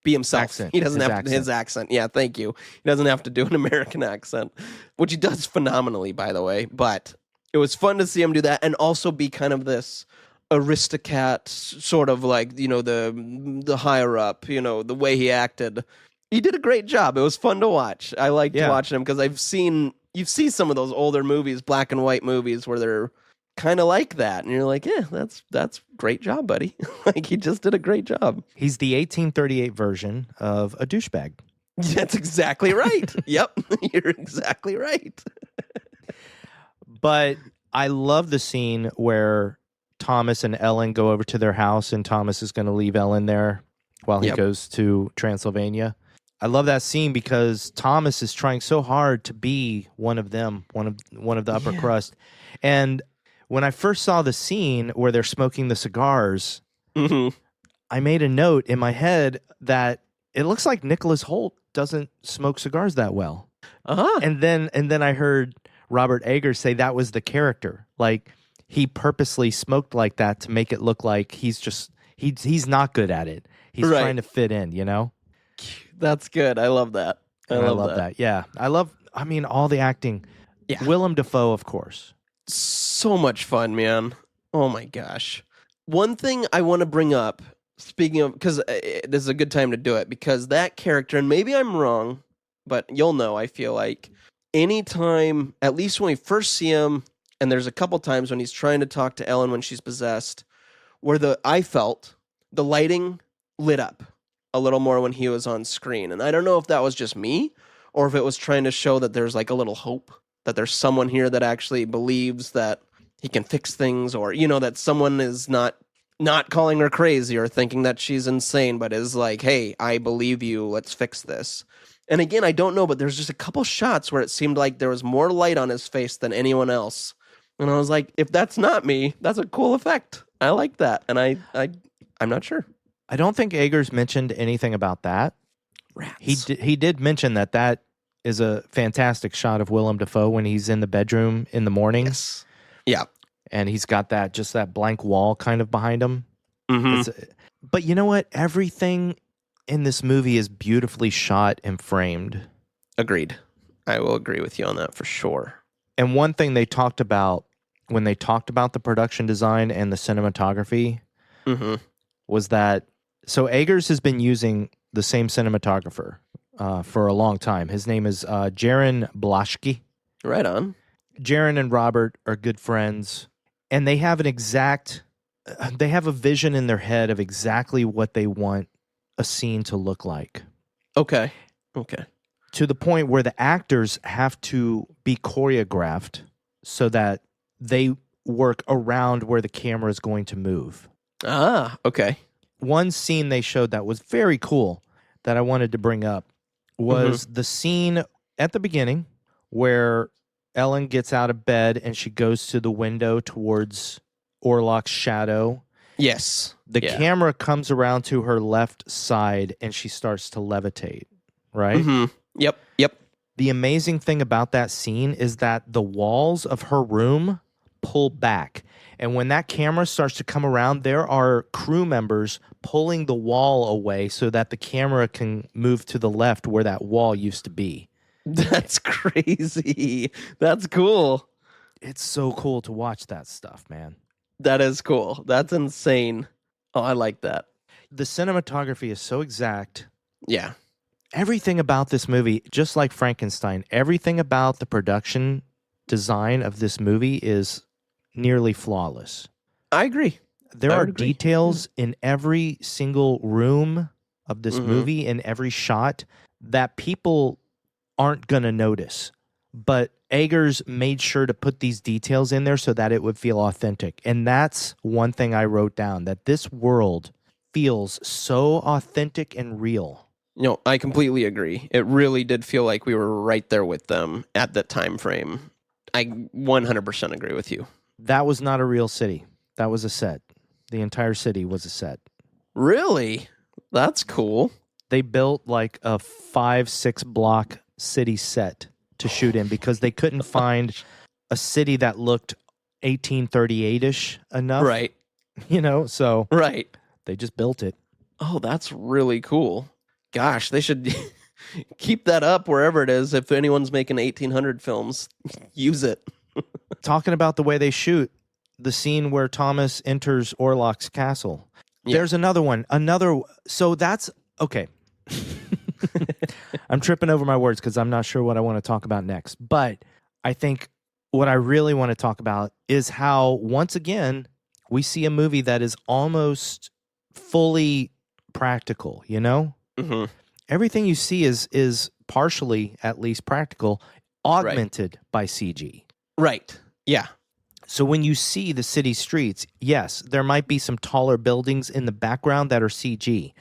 himself. Accent. He doesn't His have his accent. Yeah, thank you. He doesn't have to do an American accent, which he does phenomenally, by the way. But it was fun to see him do that and also be kind of this aristocrat, sort of like, the higher up, the way he acted. He did a great job. It was fun to watch. I liked watching him because you see some of those older movies, black and white movies, where they're kind of like that, and you're like, yeah, that's great job, buddy. Like, he just did a great job. He's the 1838 version of a douchebag. That's exactly right. Yep, you're exactly right. But I love the scene where Thomas and Ellen go over to their house, and Thomas is going to leave Ellen there while he goes to Transylvania. I love that scene because Thomas is trying so hard to be one of them, one of the upper crust. And when I first saw the scene where they're smoking the cigars, I made a note in my head that it looks like Nicholas Hoult doesn't smoke cigars that well. And then I heard Robert Eggers say that was the character. Like, he purposely smoked like that to make it look like he's not good at it. He's trying to fit in, That's good. I love that. I love that. Yeah. All the acting. Yeah. Willem Dafoe, of course. So much fun, man. Oh my gosh. One thing I want to bring up, speaking of, because this is a good time to do it, because that character, and maybe I'm wrong, but you'll know, I feel like, anytime, at least when we first see him, and there's a couple times when he's trying to talk to Ellen when she's possessed, where I felt the lighting lit up a little more when he was on screen. And I don't know if that was just me, or if it was trying to show that there's like a little hope, that there's someone here that actually believes that he can fix things, or, that someone is not calling her crazy or thinking that she's insane, but is like, hey, I believe you, let's fix this. And again, I don't know, but there's just a couple shots where it seemed like there was more light on his face than anyone else. And I was like, if that's not me, that's a cool effect. I like that. And I'm not sure. I don't think Eggers mentioned anything about that. Rats. He did mention that is a fantastic shot of Willem Dafoe when he's in the bedroom in the morning. Yes. Yeah. And he's got that blank wall kind of behind him. But you know what? Everything in this movie is beautifully shot and framed. Agreed. I will agree with you on that for sure. And one thing they talked about when they talked about the production design and the cinematography was that, so Eggers has been using the same cinematographer for a long time. His name is Jarin Blaschke. Right on. Jarin and Robert are good friends, and they have they have a vision in their head of exactly what they want a scene to look like. Okay. To the point where the actors have to be choreographed so that they work around where the camera is going to move. Ah, okay. One scene they showed that was very cool that I wanted to bring up was the scene at the beginning where Ellen gets out of bed and she goes to the window towards Orlok's shadow. Yes. The camera comes around to her left side and she starts to levitate, right? Yep. The amazing thing about that scene is that the walls of her room pull back. And when that camera starts to come around, there are crew members pulling the wall away so that the camera can move to the left where that wall used to be. That's crazy. That's cool. It's so cool to watch that stuff, man. That is cool. That's insane. Oh, I like that. The cinematography is so exact. Yeah. Everything about this movie, just like Frankenstein, everything about the production design of this movie is nearly flawless. I agree. There are details in every single room of this movie, in every shot, that people aren't going to notice. But Eggers made sure to put these details in there so that it would feel authentic. And that's one thing I wrote down, that this world feels so authentic and real. No, I completely agree. It really did feel like we were right there with them at that time frame. I 100% agree with you. That was not a real city. That was a set. The entire city was a set. Really? That's cool. They built like a 5-6 block city set to shoot in because they couldn't find a city that looked 1838-ish enough. Right. So right. They just built it. Oh, that's really cool. Gosh, they should keep that up wherever it is. If anyone's making 1800 films, use it. Talking about the way they shoot, the scene where Thomas enters Orlok's castle. Yeah. There's another one. So that's okay. I'm tripping over my words because I'm not sure what I want to talk about next. But I think what I really want to talk about is how, once again, we see a movie that is almost fully practical, you know? Mm-hmm. Everything you see is partially, at least, practical, augmented by CG. Right. Yeah. So when you see the city streets, yes, there might be some taller buildings in the background that are CG.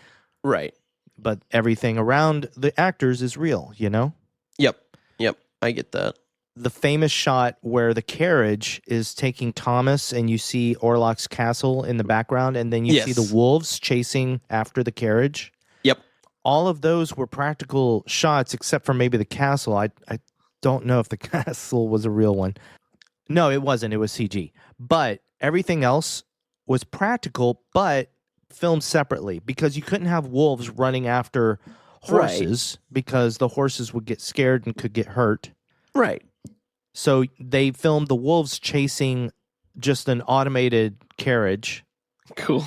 Right. But everything around the actors is real, you know? Yep. I get that. The famous shot where the carriage is taking Thomas and you see Orlok's castle in the background, and then you see the wolves chasing after the carriage. Yep. All of those were practical shots except for maybe the castle. I don't know if the castle was a real one. No, it wasn't. It was CG. But everything else was practical, but filmed separately because you couldn't have wolves running after horses because the horses would get scared and could get hurt. Right. So they filmed the wolves chasing just an automated carriage. Cool.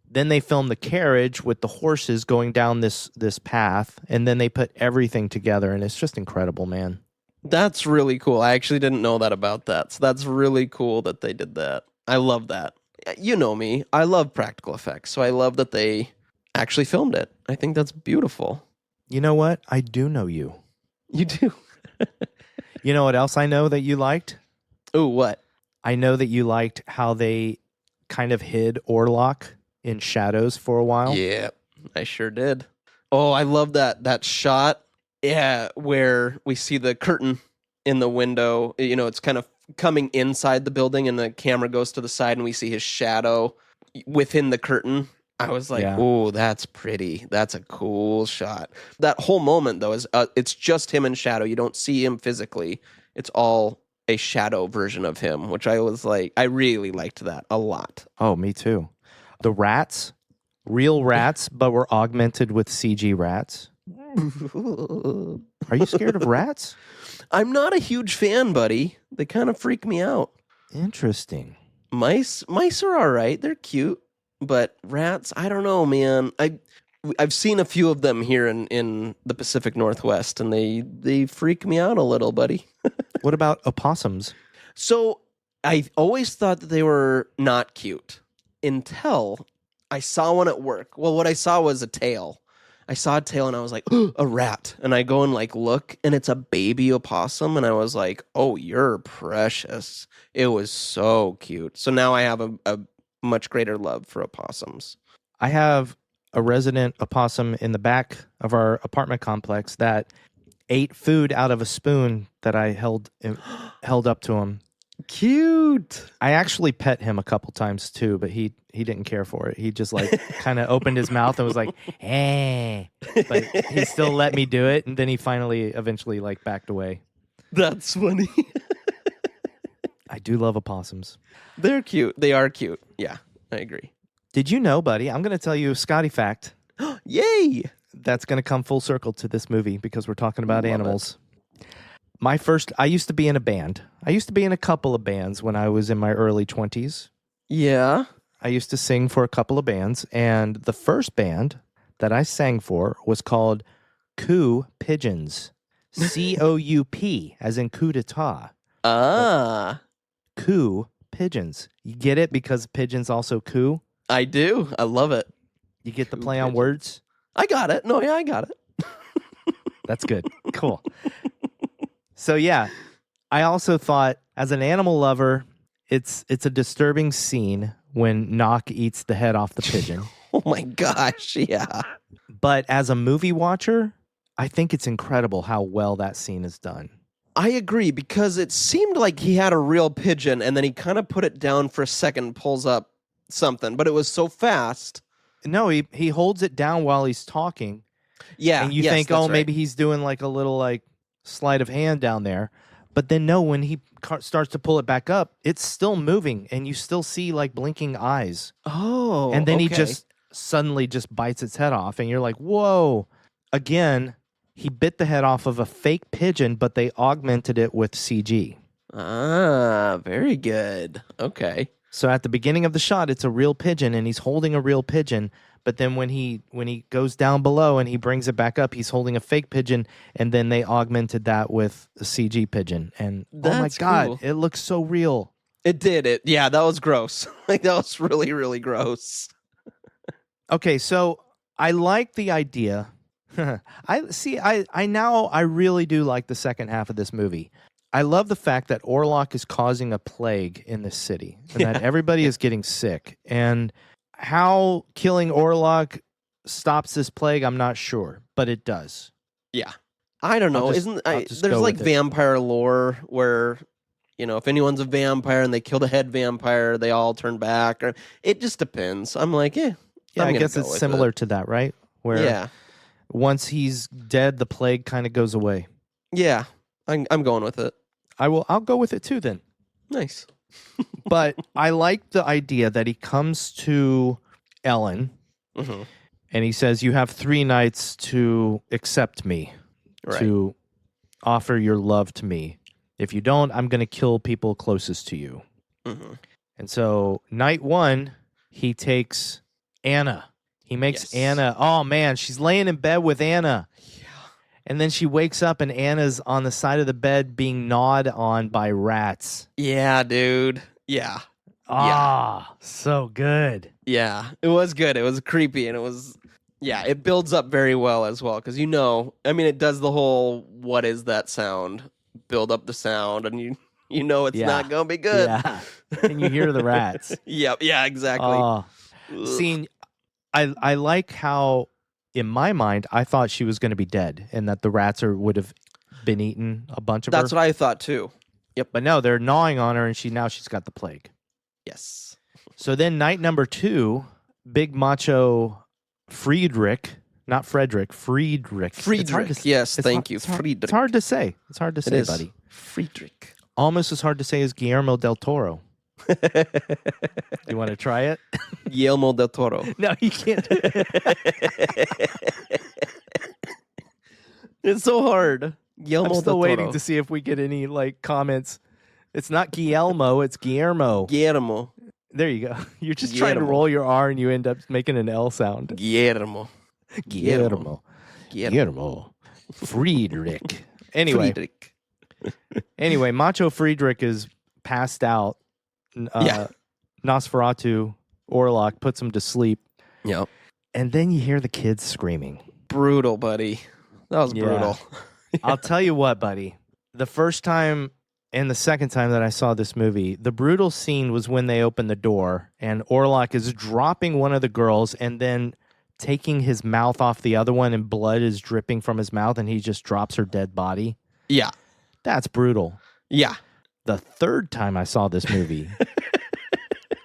Then they filmed the carriage with the horses going down this path, and then they put everything together, and it's just incredible, man. That's really cool. I actually didn't know that about that. So that's really cool that they did that. I love that. You know me. I love practical effects. So I love that they actually filmed it. I think that's beautiful. You know what? I do know you. You do. You know what else I know that you liked? Ooh, what? I know that you liked how they kind of hid Orlok in shadows for a while. Yeah, I sure did. Oh, I love that shot. Yeah, where we see the curtain in the window. You know, it's kind of coming inside the building and the camera goes to the side and we see his shadow within the curtain. I was like, oh, that's pretty. That's a cool shot. That whole moment, though, is it's just him in shadow. You don't see him physically. It's all a shadow version of him, which I was like, I really liked that a lot. Oh, me too. The rats, real rats, but were augmented with CG rats. Are you scared of rats? I'm not a huge fan, buddy. They kind of freak me out. Interesting. Mice are all right. They're cute. But rats, I don't know, man. I've seen a few of them here in the Pacific Northwest, and they freak me out a little, buddy. What about opossums? So I always thought that they were not cute until I saw one at work. Well, what I saw was a tail. I saw a tail and I was like, oh, a rat. And I go and like look and it's a baby opossum. And I was like, oh, you're precious. It was so cute. So now I have a much greater love for opossums. I have a resident opossum in the back of our apartment complex that ate food out of a spoon that I held up to him. Cute. I actually pet him a couple times too, but he didn't care for it. He just like kind of opened his mouth and was like, eh. But he still let me do it, and then he eventually like backed away. That's funny. I do love opossums. They're cute. They are cute. Yeah, I agree. Did you know, buddy? I'm going to tell you a Scotty fact. Yay! That's going to come full circle to this movie because we're talking about Love animals. I used to be in a band. I used to be in a couple of bands when I was in my early 20s. Yeah. I used to sing for a couple of bands, and the first band that I sang for was called Coup Pigeons. COUP, as in coup d'etat. Ah. Coup Pigeons. You get it because pigeons also coo? I do. I love it. You get the Coup play on pigeons. words? I got it. No, yeah, I got it. That's good. Cool. So yeah, I also thought as an animal lover, it's a disturbing scene when Knock eats the head off the pigeon. Oh my gosh, yeah. But as a movie watcher, I think it's incredible how well that scene is done. I agree, because it seemed like he had a real pigeon and then he kind of put it down for a second, pulls up something, but it was so fast. No, he holds it down while he's talking. Yeah. And you yes, think, that's oh, right. maybe he's doing like a little like sleight of hand down there. But then no, when he starts to pull it back up, it's still moving and you still see like blinking eyes. Oh. And then he okay. just suddenly just bites its head off and you're like, whoa. Again, he bit the head off of a fake pigeon, but they augmented it with CG. Ah, very good. Okay. So at the beginning of the shot, it's a real pigeon, and he's holding a real pigeon. But then when he goes down below and he brings it back up, he's holding a fake pigeon, and then they augmented that with a CG pigeon. And That's oh my God, cool. it looks so real. It did. Yeah, that was gross. Like, that was really, really gross. Okay, so I like the idea. I really do like the second half of this movie. I love the fact that Orlok is causing a plague in this city and that everybody is getting sick. And how killing Orlok stops this plague, I'm not sure, but it does. Yeah. I don't know. Just There's go like with it. vampire lore where, if anyone's a vampire and they kill the head vampire, they all turn back. Or it just depends. I'm like, Yeah, I guess it's similar to that, right? Where once he's dead, the plague kind of goes away. Yeah. I'm going with it. I'll go with it too then. Nice. But I like the idea that he comes to Ellen Mm-hmm. and he says, you have 3 nights to accept me, to offer your love to me. If you don't, I'm going to kill people closest to you. Mm-hmm. And so night 1, he takes Anna. He makes Anna. Oh, man, she's laying in bed with Anna. Yeah. And then she wakes up and Anna's on the side of the bed being gnawed on by rats. Yeah, dude. Yeah. So good. Yeah. It was good. It was creepy, and it was... Yeah, it builds up very well as well, because it does the whole, what is that sound? Build up the sound, and you know it's not going to be good. Yeah. And you hear the rats. Yep, yeah, exactly. Oh. See, I like how, in my mind, I thought she was going to be dead and that the rats would have been eaten, a bunch of That's her. what I thought too. Yep. But no, they're gnawing on her, and she's got the plague. Yes. So then night number 2, big macho Friedrich, not Frederick, Friedrich. Yes, thank you. Friedrich. It's hard to say. It's hard to say, buddy. Friedrich. Almost as hard to say as Guillermo del Toro. You want to try it? Guillermo del Toro. No, you can't. It's so hard. Guillermo I'm del still Toro. waiting to see if we get any comments. It's not Guillermo, it's Guillermo. Guillermo. There you go. You're just trying to Guillermo. roll your R and you end up making an L sound. Guillermo. Guillermo. Friedrich. Anyway. Friedrich. Anyway, Macho Friedrich is passed out. Nosferatu, Orlok, puts him to sleep. Yep. And then you hear the kids screaming. Brutal, buddy. That was brutal. I'll tell you what, buddy. The first time and the second time that I saw this movie, the brutal scene was when they open the door and Orlok is dropping one of the girls and then taking his mouth off the other one and blood is dripping from his mouth and he just drops her dead body. Yeah. That's brutal. Yeah. The third time I saw this movie,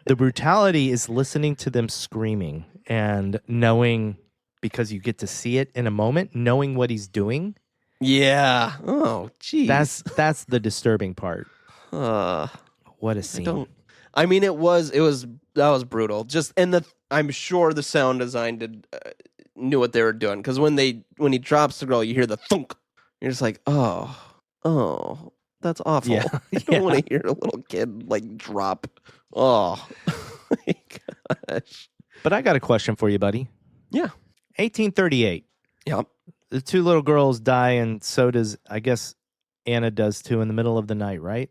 the brutality is listening to them screaming and knowing, because you get to see it in a moment, knowing what he's doing. Yeah. Oh, geez. That's the disturbing part. What a scene. That was brutal. I'm sure the sound design knew what they were doing, because when he drops the girl, you hear the thunk. You're just like, oh, that's awful. Yeah. I don't want to hear a little kid drop. Oh, my gosh. But I got a question for you, buddy. Yeah. 1838. Yep. The 2 little girls die, and so does, I guess, Anna does too, in the middle of the night, right?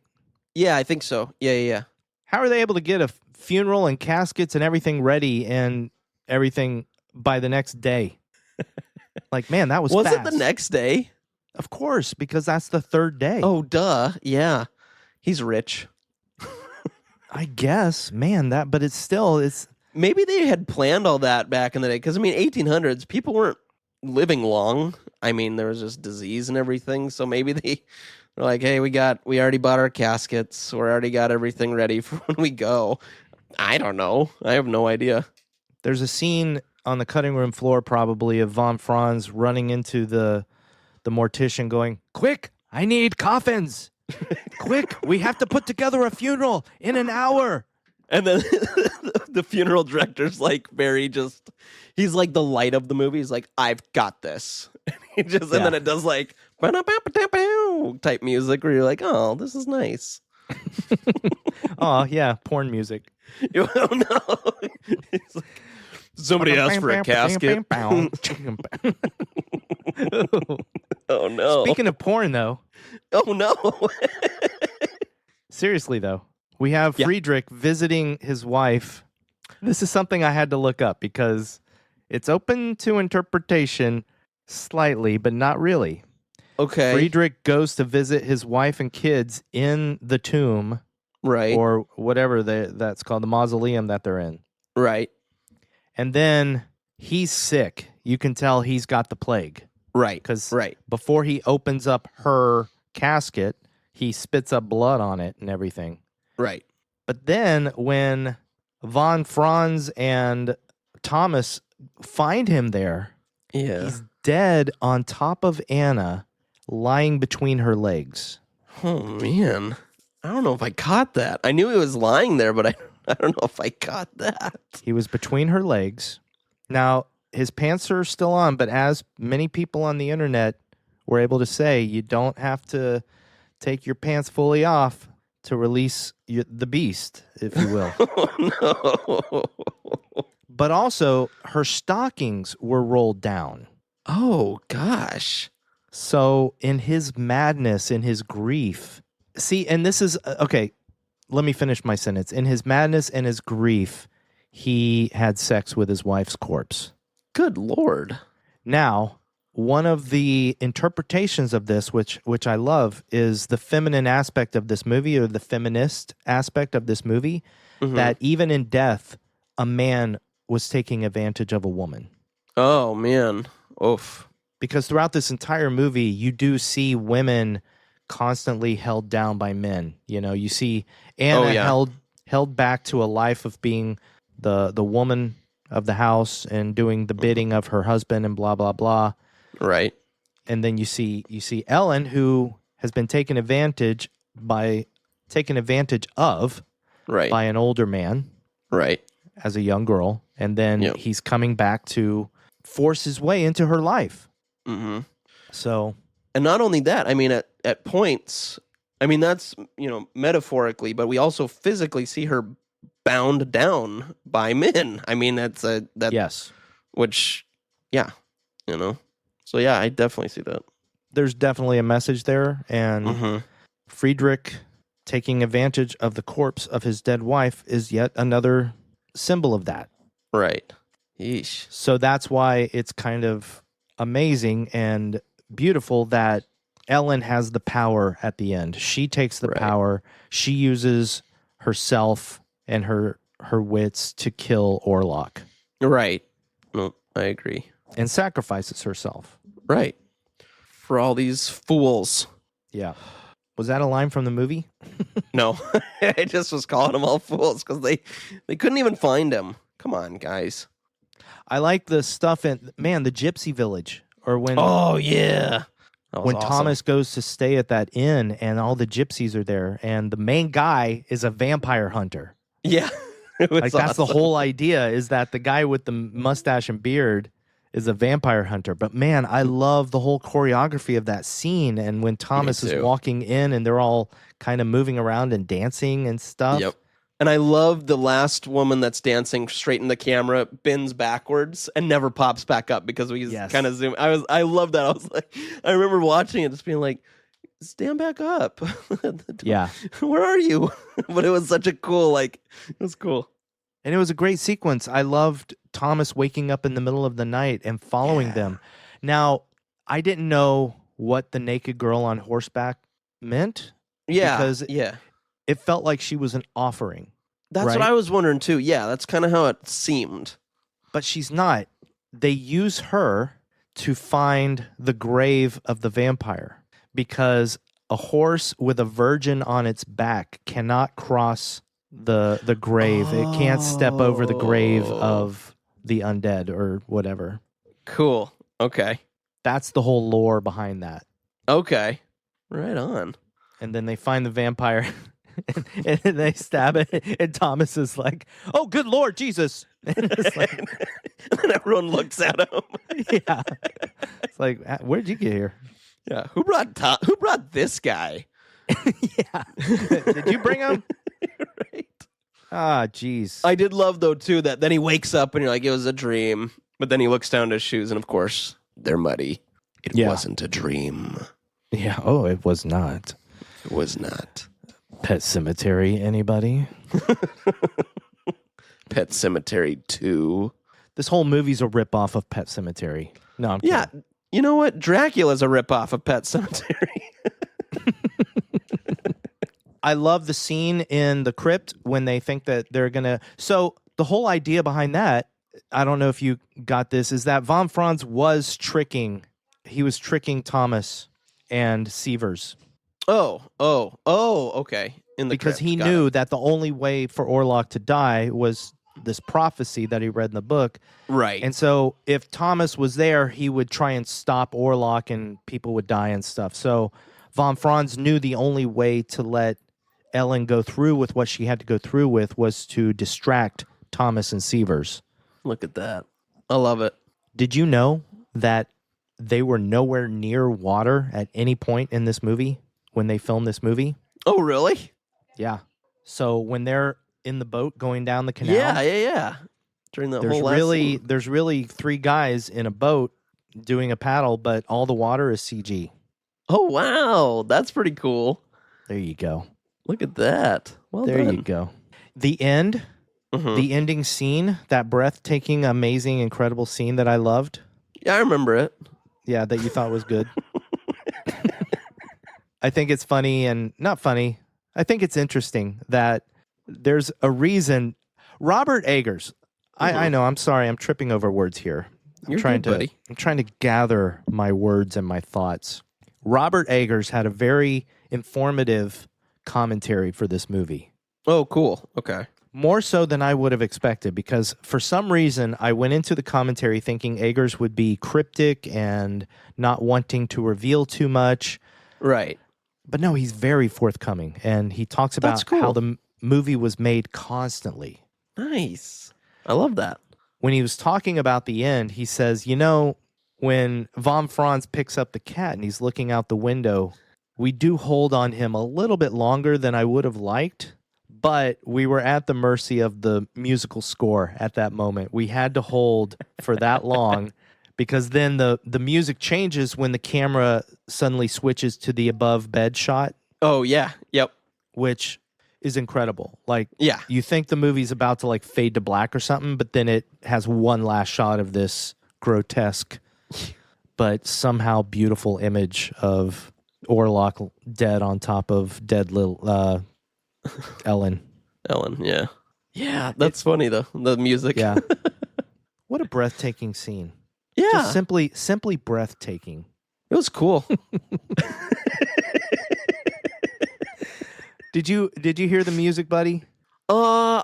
Yeah, I think so. Yeah. How are they able to get a funeral and caskets and everything ready and everything by the next day? Man, that was Was fast. it the next day? Of course, because that's the 3rd day. Oh, duh. Yeah. He's rich. I guess, man, but it's Maybe they had planned all that back in the day, because 1800s, people weren't living long. There was just disease and everything, so maybe they're like, hey, we already bought our caskets, we already got everything ready for when we go. I don't know. I have no idea. There's a scene on the cutting room floor probably of Von Franz running into the mortician going, quick, I need coffins. Quick, we have to put together a funeral in an hour. And then the funeral director's he's like the light of the movie. He's like, I've got this. And then it does type music where you're like, oh, this is nice. Oh, yeah, porn music. Oh no! He's like, somebody asked for a casket. Oh no! Speaking of porn, though, Oh no! seriously, though, we have Yeah. Friedrich visiting his wife. This is something I had to look up because it's open to interpretation slightly, but not really. Okay. Friedrich goes to visit his wife and kids in the tomb, Right. or whatever that's called, the mausoleum that they're in. Right. And then he's sick. You can tell he's got the plague. Right. Because Right. before he opens up her casket, he spits up blood on it and everything. Right. But then when Von Franz and Thomas find him there, Yeah. he's dead on top of Anna, lying between her legs. Oh man. I don't know if I caught that. I knew he was lying there, but I don't know if I caught that. He was between her legs. Now, his pants are still on, but as many people on the internet were able to say, you don't have to take your pants fully off to release the beast, if you will. Oh no. But also, her stockings were rolled down. Oh gosh. So in his madness, in his grief, see, and this is, okay, let me finish my sentence. In his madness and his grief, he had sex with his wife's corpse. Good Lord. Now, one of the interpretations of this, which I love, is the feminine aspect of this movie, or the feminist aspect of this movie, that even in death, a man was taking advantage of a woman. Oh man. Oof. Because throughout this entire movie, you do see women constantly held down by men. You know, you see Anna held back to a life of being the woman of the house and doing the bidding of her husband and blah, blah, blah. Right. And then you see Ellen, who has been taken advantage of Right. by an older man Right. as a young girl. And then Yep. he's coming back to force his way into her life. Mm-hmm. So, And not only that, I mean, at points, I mean, that's, metaphorically, but we also physically see her bound down by men. I mean, yes, which, yeah, So, yeah, I definitely see that. there's definitely a message there. And Mm-hmm. Friedrich taking advantage of the corpse of his dead wife is yet another symbol of that. Right. Yeesh. So that's why it's kind of amazing and beautiful that Ellen has the power at the end. She takes the Right. power. She uses herself and her wits to kill Orlok Right. No, I agree. and sacrifices herself. Right. For all these fools. Yeah. Was that a line from the movie? No, I just was calling them all fools because they couldn't even find him. Come on, guys. I like the stuff in, man, the Gypsy Village, or when Oh, yeah. That was when awesome. Thomas goes to stay at that inn and all the gypsies are there and the main guy is a vampire hunter. Yeah. It was Like that's the awesome. whole idea, is that the guy with the mustache and beard is a vampire hunter. But man, I love the whole choreography of that scene. And when Thomas is too. walking in and they're all kind of moving around and dancing and stuff. Yep. And I love the last woman that's dancing straight in the camera, bends backwards and never pops back up because we Yes. kind of zoom. I love that. I was like, I remember watching it, just being like, stand back up. Yeah. Where are you? But it was such a cool, it was cool. And it was a great sequence. I loved Thomas waking up in the middle of the night and following them. Now, I didn't know what the naked girl on horseback meant. Yeah. Because yeah. It felt like she was an offering. That's right? what I was wondering too. Yeah, that's kind of how it seemed. But she's not. They use her to find the grave of the vampire because a horse with a virgin on its back cannot cross the grave. It can't step over the grave of the undead or whatever. Cool. Okay. That's the whole lore behind that. Okay. Right on. And then they find the vampire and they stab it. And Thomas is like, "Oh, good Lord, Jesus." And it's like, And then everyone looks at him. yeah. It's like, where'd you get here? Yeah. Who brought this guy? Yeah. Did you bring him? Right. Ah, jeez. I did love, though, too, that then he wakes up and you're like, it was a dream. But then he looks down at his shoes, and of course, they're muddy. It wasn't a dream. Yeah. Oh, it was not. It was not. Pet Cemetery, anybody? Pet Cemetery 2. This whole movie's a ripoff of Pet Cemetery. No, I'm kidding. Yeah. You know what? Dracula's a ripoff of Pet Cemetery. I love the scene in the crypt when they think that they're going to... So the whole idea behind that, I don't know if you got this, is that Von Franz was tricking... He was tricking Thomas and Sievers. Oh, okay. In the because crypt. he Got knew it. that the only way for Orlok to die was this prophecy that he read in the book. Right. And so if Thomas was there, he would try and stop Orlok and people would die and stuff. So Von Franz knew the only way to let Ellen go through with what she had to go through with was to distract Thomas and Sievers. Look at that. I love it. Did you know that they were nowhere near water at any point in this movie when they filmed this movie? Oh, really? Yeah. So when they're in the boat going down the canal, Yeah. During the whole last scene. there's really 3 guys in a boat doing a paddle, but all the water is CG. Oh, wow. That's pretty cool. There you go. Look at that. Well There done. you go. The end, the ending scene, that breathtaking, amazing, incredible scene that I loved. Yeah, I remember it. Yeah, that you thought was good. I think it's funny and not funny. I think it's interesting that there's a reason. Robert Eggers. I know. I'm sorry. I'm tripping over words here. You're good, buddy. I'm trying to gather my words and my thoughts. Robert Eggers had a very informative commentary for this movie. Oh, cool. Okay. More so than I would have expected, because for some reason I went into the commentary thinking Eggers would be cryptic and not wanting to reveal too much. Right. But no, he's very forthcoming, and he talks That's about cool. how the movie was made constantly. Nice. I love that. When he was talking about the end, he says, when Von Franz picks up the cat and he's looking out the window, we do hold on him a little bit longer than I would have liked. But we were at the mercy of the musical score at that moment. We had to hold for that long because then the music changes when the camera suddenly switches to the above bed shot, Oh, yeah. Yep. which is incredible. Like, Yeah. you think the movie's about to like fade to black or something, but then it has one last shot of this grotesque but somehow beautiful image of Orlok dead on top of dead little Ellen. Ellen, yeah. Yeah, that's funny, though. The music. Yeah. What a breathtaking scene. Yeah. Just simply breathtaking. It was cool. Did you hear the music, buddy? No,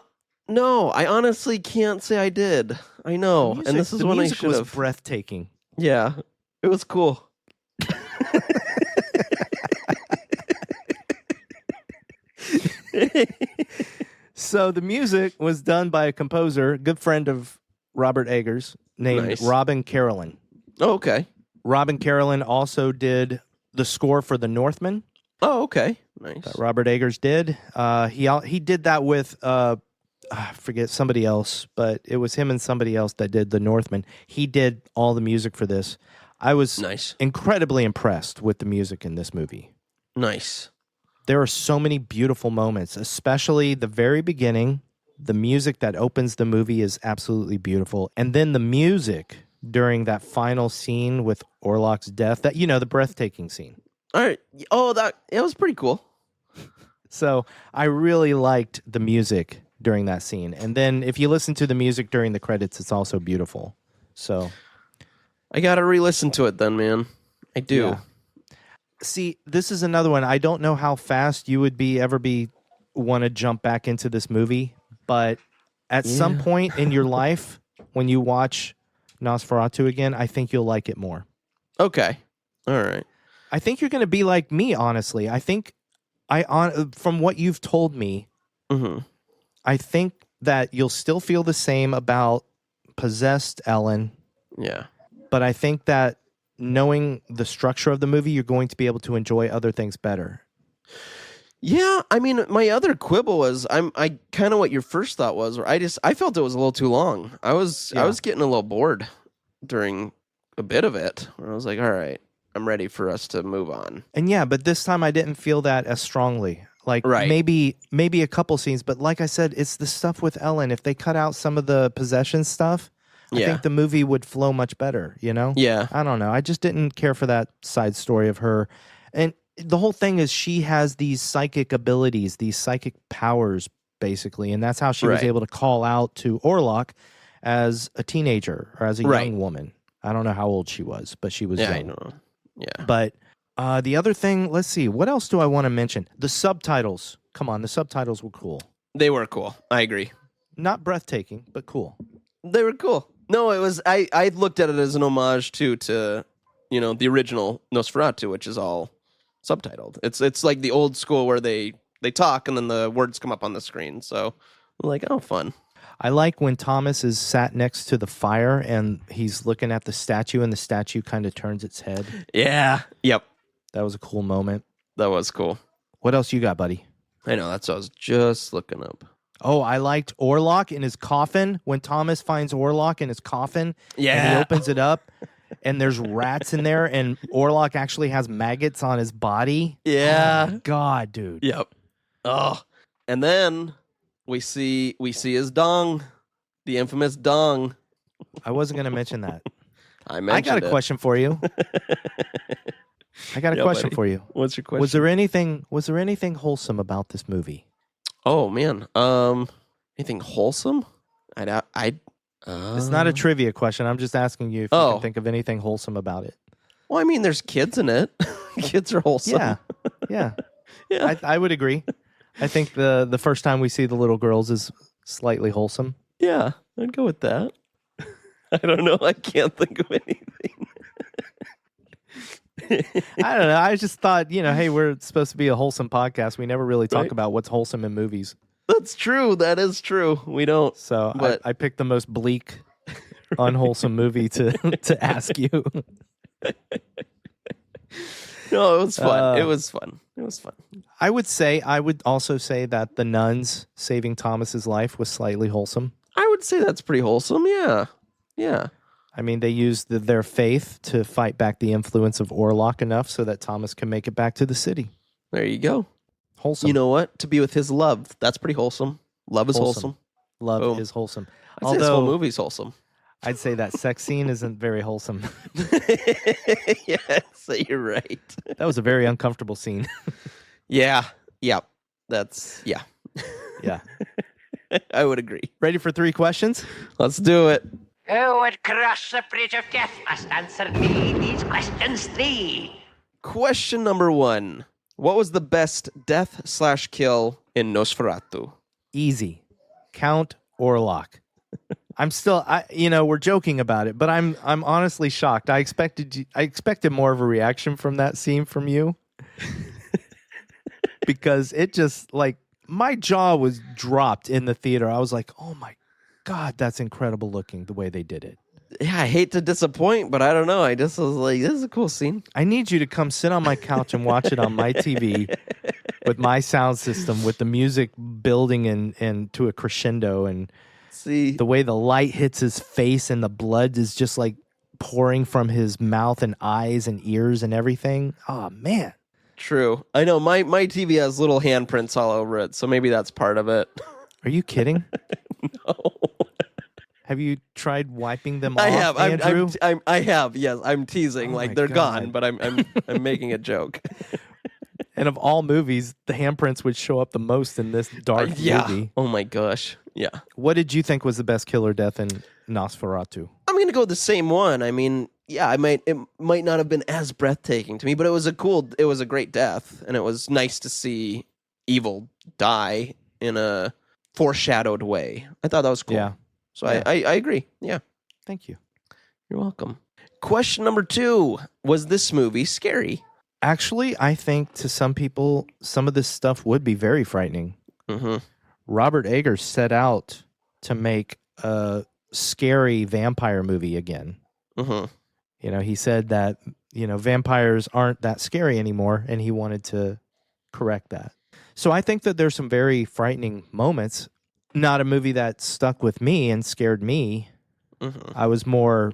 I honestly can't say I did. I know. The And this is when I music should was have. breathtaking. Yeah. It was cool. So the music was done by a composer, good friend of Robert Eggers, named Nice. Robin Carolan. Oh, okay. Robin Carolan also did the score for The Northman Oh, okay. Nice. that Robert Eggers did. He did that with I forget somebody else, but it was him and somebody else that did The Northman. He did all the music for this. I was Nice. incredibly impressed with the music in this movie. Nice. There are so many beautiful moments, especially the very beginning. The music that opens the movie is absolutely beautiful. And then the music during that final scene with Orlok's death, the breathtaking scene. All right. Oh, it was pretty cool. So I really liked the music during that scene. And then if you listen to the music during the credits, it's also beautiful. So I got to re-listen to it then, man. I do. Yeah. See, this is another one. I don't know how fast you would want to jump back into this movie, but at some point in your life, when you watch Nosferatu again, I think you'll like it more. Okay. All right. I think you're going to be like me, honestly. I think from what you've told me, Mm-hmm. I think that you'll still feel the same about possessed Ellen, Yeah. but I think that knowing the structure of the movie, you're going to be able to enjoy other things better. Yeah, I mean, my other quibble was I kind of what your first thought was, or I felt it was a little too long. I was getting a little bored during a bit of it. Where I was like, all right, I'm ready for us to move on. And yeah, but this time I didn't feel that as strongly. Like Right. maybe a couple scenes, but like I said, it's the stuff with Ellen. If they cut out some of the possession stuff, I Yeah. think the movie would flow much better, you know? Yeah. I don't know. I just didn't care for that side story of her. And the whole thing is she has these psychic abilities, these psychic powers, basically. And that's how she was Right. able to call out to Orlok as a teenager or as a Right. young woman. I don't know how old she was, but she was Yeah, young. I know. Yeah. But the other thing, let's see, what else do I want to mention? The subtitles. Come on, the subtitles were cool. They were cool. I agree. Not breathtaking, but cool. They were cool. No, it was. I looked at it as an homage to the original Nosferatu, which is all subtitled. It's like the old school where they talk and then the words come up on the screen. So I'm like, oh, fun. I like when Thomas is sat next to the fire and he's looking at the statue and the statue kind of turns its head. Yeah. Yep. That was a cool moment. That was cool. What else you got, buddy? I know. That's what I was just looking up. Oh, I liked Orlok in his coffin. When Thomas finds Orlok in his coffin, and Yeah. he opens it up, and there's rats in there, and Orlok actually has maggots on his body. Yeah. Oh my God, dude. Yep. Oh, and then we see his dong, the infamous dong. I wasn't going to mention that. I I mentioned got a question for you. I got a Yeah, question buddy. for you. What's your question? Was there anything wholesome about this movie? Oh man. Anything wholesome? It's not a trivia question. I'm just asking you if you Oh. can think of anything wholesome about it. Well, I mean, there's kids in it. Kids are wholesome. Yeah. Yeah. Yeah. I would agree. I think the first time we see the little girls is slightly wholesome. Yeah, I'd go with that. I don't know. I can't think of anything. I don't know. I just thought, hey, we're supposed to be a wholesome podcast. We never really talk Right. about what's wholesome in movies. That's true. That is true. We don't. So But- I picked the most bleak, unwholesome movie to ask you. No, it was fun. Uh, It was fun. It was fun. I would also say that the nuns saving Thomas's life was slightly wholesome. I would say that's pretty wholesome. Yeah. Yeah. I mean, they used their faith to fight back the influence of Orlok enough so that Thomas can make it back to the city. There you go. Wholesome. You know what? To be with his love. That's pretty wholesome. Love is wholesome. Love Boom. is wholesome. I'd say this whole Although movie's wholesome. I'd say that sex scene isn't very wholesome. Yeah, so you're right. That was a very uncomfortable scene. Yeah. Yep. That's yeah. Yeah. I would agree. Ready for 3 questions? Let's do it. Who would cross the bridge of death must answer me these questions 3. Question number 1. What was the best death/kill in Nosferatu? Easy. Count Orlok. We're joking about it, but I'm honestly shocked. I expected more of a reaction from that scene from you. Because it just my jaw was dropped in the theater. I was like, "Oh my God, that's incredible looking the way they did it." Yeah, I hate to disappoint, but I don't know. I just was like, this is a cool scene. I need you to come sit on my couch and watch it on my TV with my sound system, with the music building and to a crescendo, and See, the way the light hits his face and the blood is just pouring from his mouth and eyes and ears and everything. Oh man. true. I know my TV has little handprints all over it, so maybe that's part of it. Are you kidding? No. Have you tried wiping them I off, have. Andrew? I have. Yes, I'm teasing. Oh like my they're God. gone, but I'm making a joke. And of all movies, the handprints would show up the most in this dark Yeah. movie. Oh my gosh. Yeah. What did you think was the best killer death in Nosferatu? I'm gonna go with the same one. I mean, yeah, it might not have been as breathtaking to me, but it was a great death, and it was nice to see evil die in a foreshadowed way. I thought that was cool. Yeah. So Yeah. I agree. Yeah. Thank you. You're welcome. Question number 2. Was this movie scary? Actually, I think to some people, some of this stuff would be very frightening. Mm-hmm. Robert Eggers set out to make a scary vampire movie again. Mm-hmm. He said that, vampires aren't that scary anymore, and he wanted to correct that. So I think that there's some very frightening moments. Not a movie that stuck with me and scared me. Mm-hmm. I was more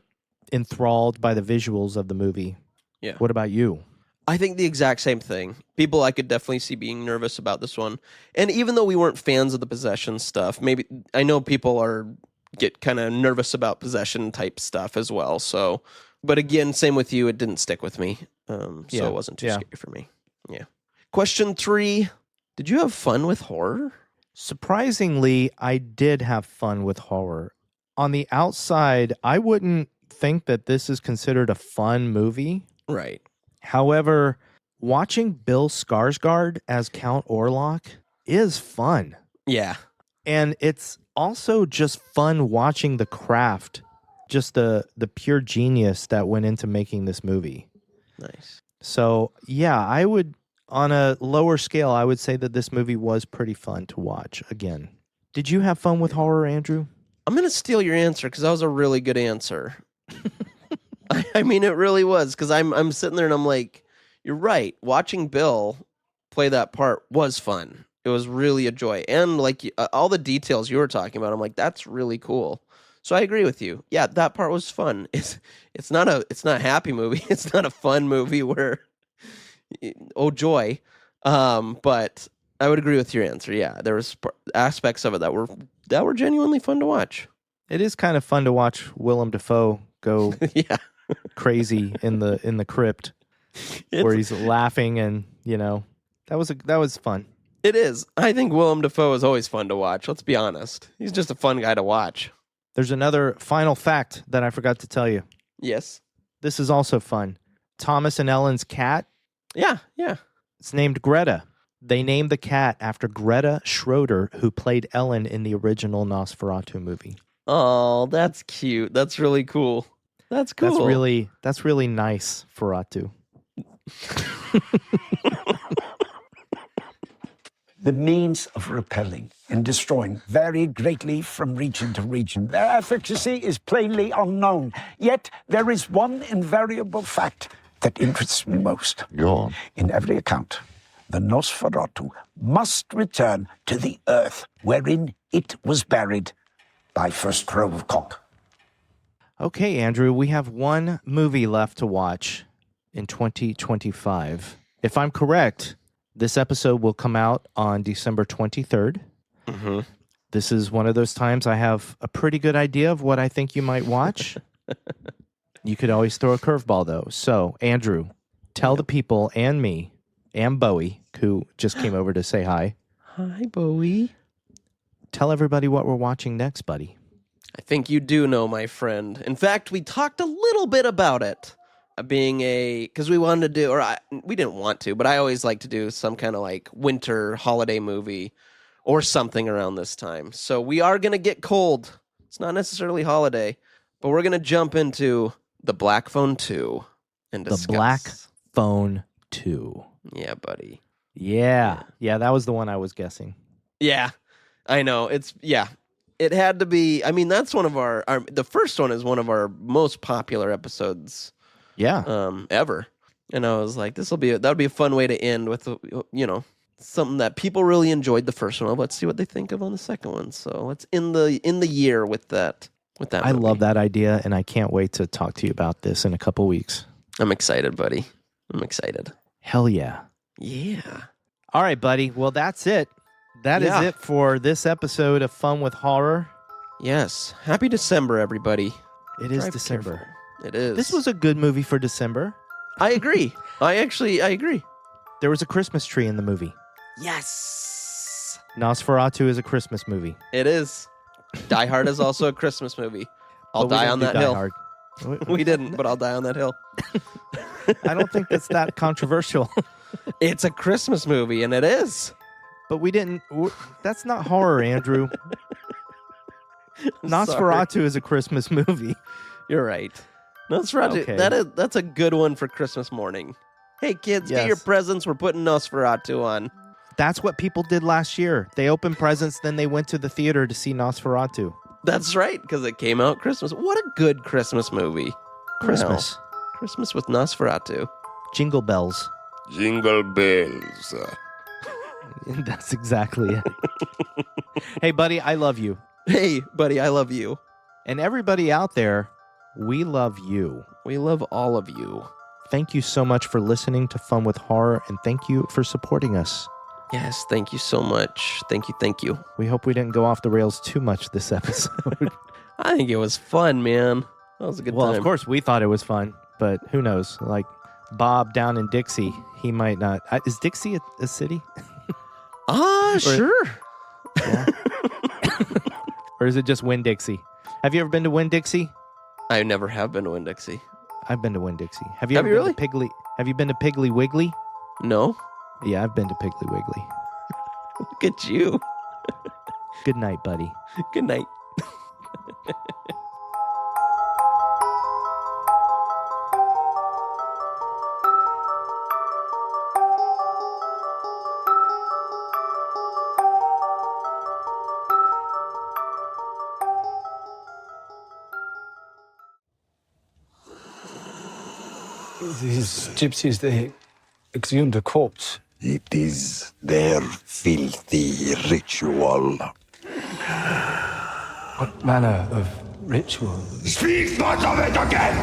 enthralled by the visuals of the movie. Yeah. What about you? I think the exact same thing. People I could definitely see being nervous about this one. And even though we weren't fans of the possession stuff, maybe I know people get kind of nervous about possession type stuff as well. So, but again, same with you. It didn't stick with me. So it wasn't too scary for me. Yeah. Question 3. Did you have fun with horror? Surprisingly, I did have fun with horror. On the outside, I wouldn't think that this is considered a fun movie. Right. However, watching Bill Skarsgård as Count Orlok is fun. Yeah. And it's also just fun watching the craft, just the pure genius that went into making this movie. Nice. So, yeah, I would, on a lower scale, I would say that this movie was pretty fun to watch again. Did you have fun with horror, Andrew? I'm going to steal your answer because that was a really good answer. I mean, it really was, because I'm sitting there and I'm like, you're right. Watching Bill play that part was fun. It was really a joy. And like all the details you were talking about, I'm like, that's really cool. So I agree with you. Yeah, that part was fun. It's not a happy movie. It's not a fun movie where, oh joy. But I would agree with your answer. Yeah, there was aspects of it that were genuinely fun to watch. It is kind of fun to watch Willem Dafoe go Yeah. crazy in the crypt where he's laughing, and that was fun. It is. I think Willem Dafoe is always fun to watch. Let's be honest. He's just a fun guy to watch. There's another final fact that I forgot to tell you. Yes. This is also fun. Thomas and Ellen's cat, Yeah. it's named Greta. They named the cat after Greta Schroeder, who played Ellen in the original Nosferatu movie. Oh, that's cute. That's really cool. That's cool. That's really nice, Feratu. The means of repelling and destroying vary greatly from region to region. Their efficacy is plainly unknown. Yet there is one invariable fact that interests me most. Go on. In every account, the Nosferatu must return to the earth wherein it was buried by first crow of cock. Okay, Andrew, we have one movie left to watch in 2025. If I'm correct, this episode will come out on December 23rd. Mm-hmm. This is one of those times I have a pretty good idea of what I think you might watch. You could always throw a curveball, though. So, Andrew, tell the people and me and Bowie, who just came over to say hi. Hi, Bowie. Tell everybody what we're watching next, buddy. I think you do know, my friend. In fact, we talked a little bit about it. Because we wanted to do, we didn't want to, but I always like to do some kind of like winter holiday movie or something around this time. So we are going to get cold. It's not necessarily holiday, but we're going to jump into The Black Phone 2 and discuss. The Black Phone 2. Yeah, buddy. Yeah, that was the one I was guessing. Yeah, I know. It had to be. I mean, that's one of our the first one is one of our most popular episodes. Yeah. Ever. And I was like, that would be a fun way to end with, something that people really enjoyed the first one. Let's see what they think of on the second one. So let's end the year with that. I love that idea, and I can't wait to talk to you about this in a couple weeks. I'm excited, buddy. I'm excited. Hell yeah. Yeah. All right, buddy. Well, that's it. That is it for this episode of Fun with Horror. Yes. Happy December, everybody. It is Drive December. careful. It is. This was a good movie for December. I agree. I agree. There was a Christmas tree in the movie. Yes. Nosferatu is a Christmas movie. It is. Die Hard is also a Christmas movie. I'll But we die didn't on do that Die hill. Hard. We didn't, but I'll die on that hill. I don't think that's that controversial. It's a Christmas movie, and it is. But we didn't. That's not horror, Andrew. Nosferatu is a Christmas movie. You're right. Nosferatu. Okay. That's a good one for Christmas morning. Hey kids, get your Yes. presents. We're putting Nosferatu on. That's what people did last year. They opened presents, then they went to the theater to see Nosferatu. That's right, because it came out Christmas. What a good Christmas movie. Christmas. Wow. Christmas with Nosferatu. Jingle bells. Jingle bells. That's exactly it. Hey, buddy, I love you. Hey, buddy, I love you. And everybody out there, we love you. We love all of you. Thank you so much for listening to Fun with Horror, and thank you for supporting us. Yes, thank you so much. Thank you, thank you. We hope we didn't go off the rails too much this episode. I think it was fun, man. That was a good time. Well, of course, we thought it was fun, but who knows? Like Bob down in Dixie, he might not. Is Dixie a city? Sure. Yeah. Or is it just Winn-Dixie? Have you ever been to Winn-Dixie? I never have been to Winn-Dixie. I've been to Winn-Dixie. Have you Have ever you been to Piggly? Have you been to Piggly Wiggly? No? Yeah, I've been to Piggly Wiggly. Look at you. Good night, buddy. Good night. These gypsies, they exhumed a corpse. It is their filthy ritual. What manner of ritual? Speak not of it again!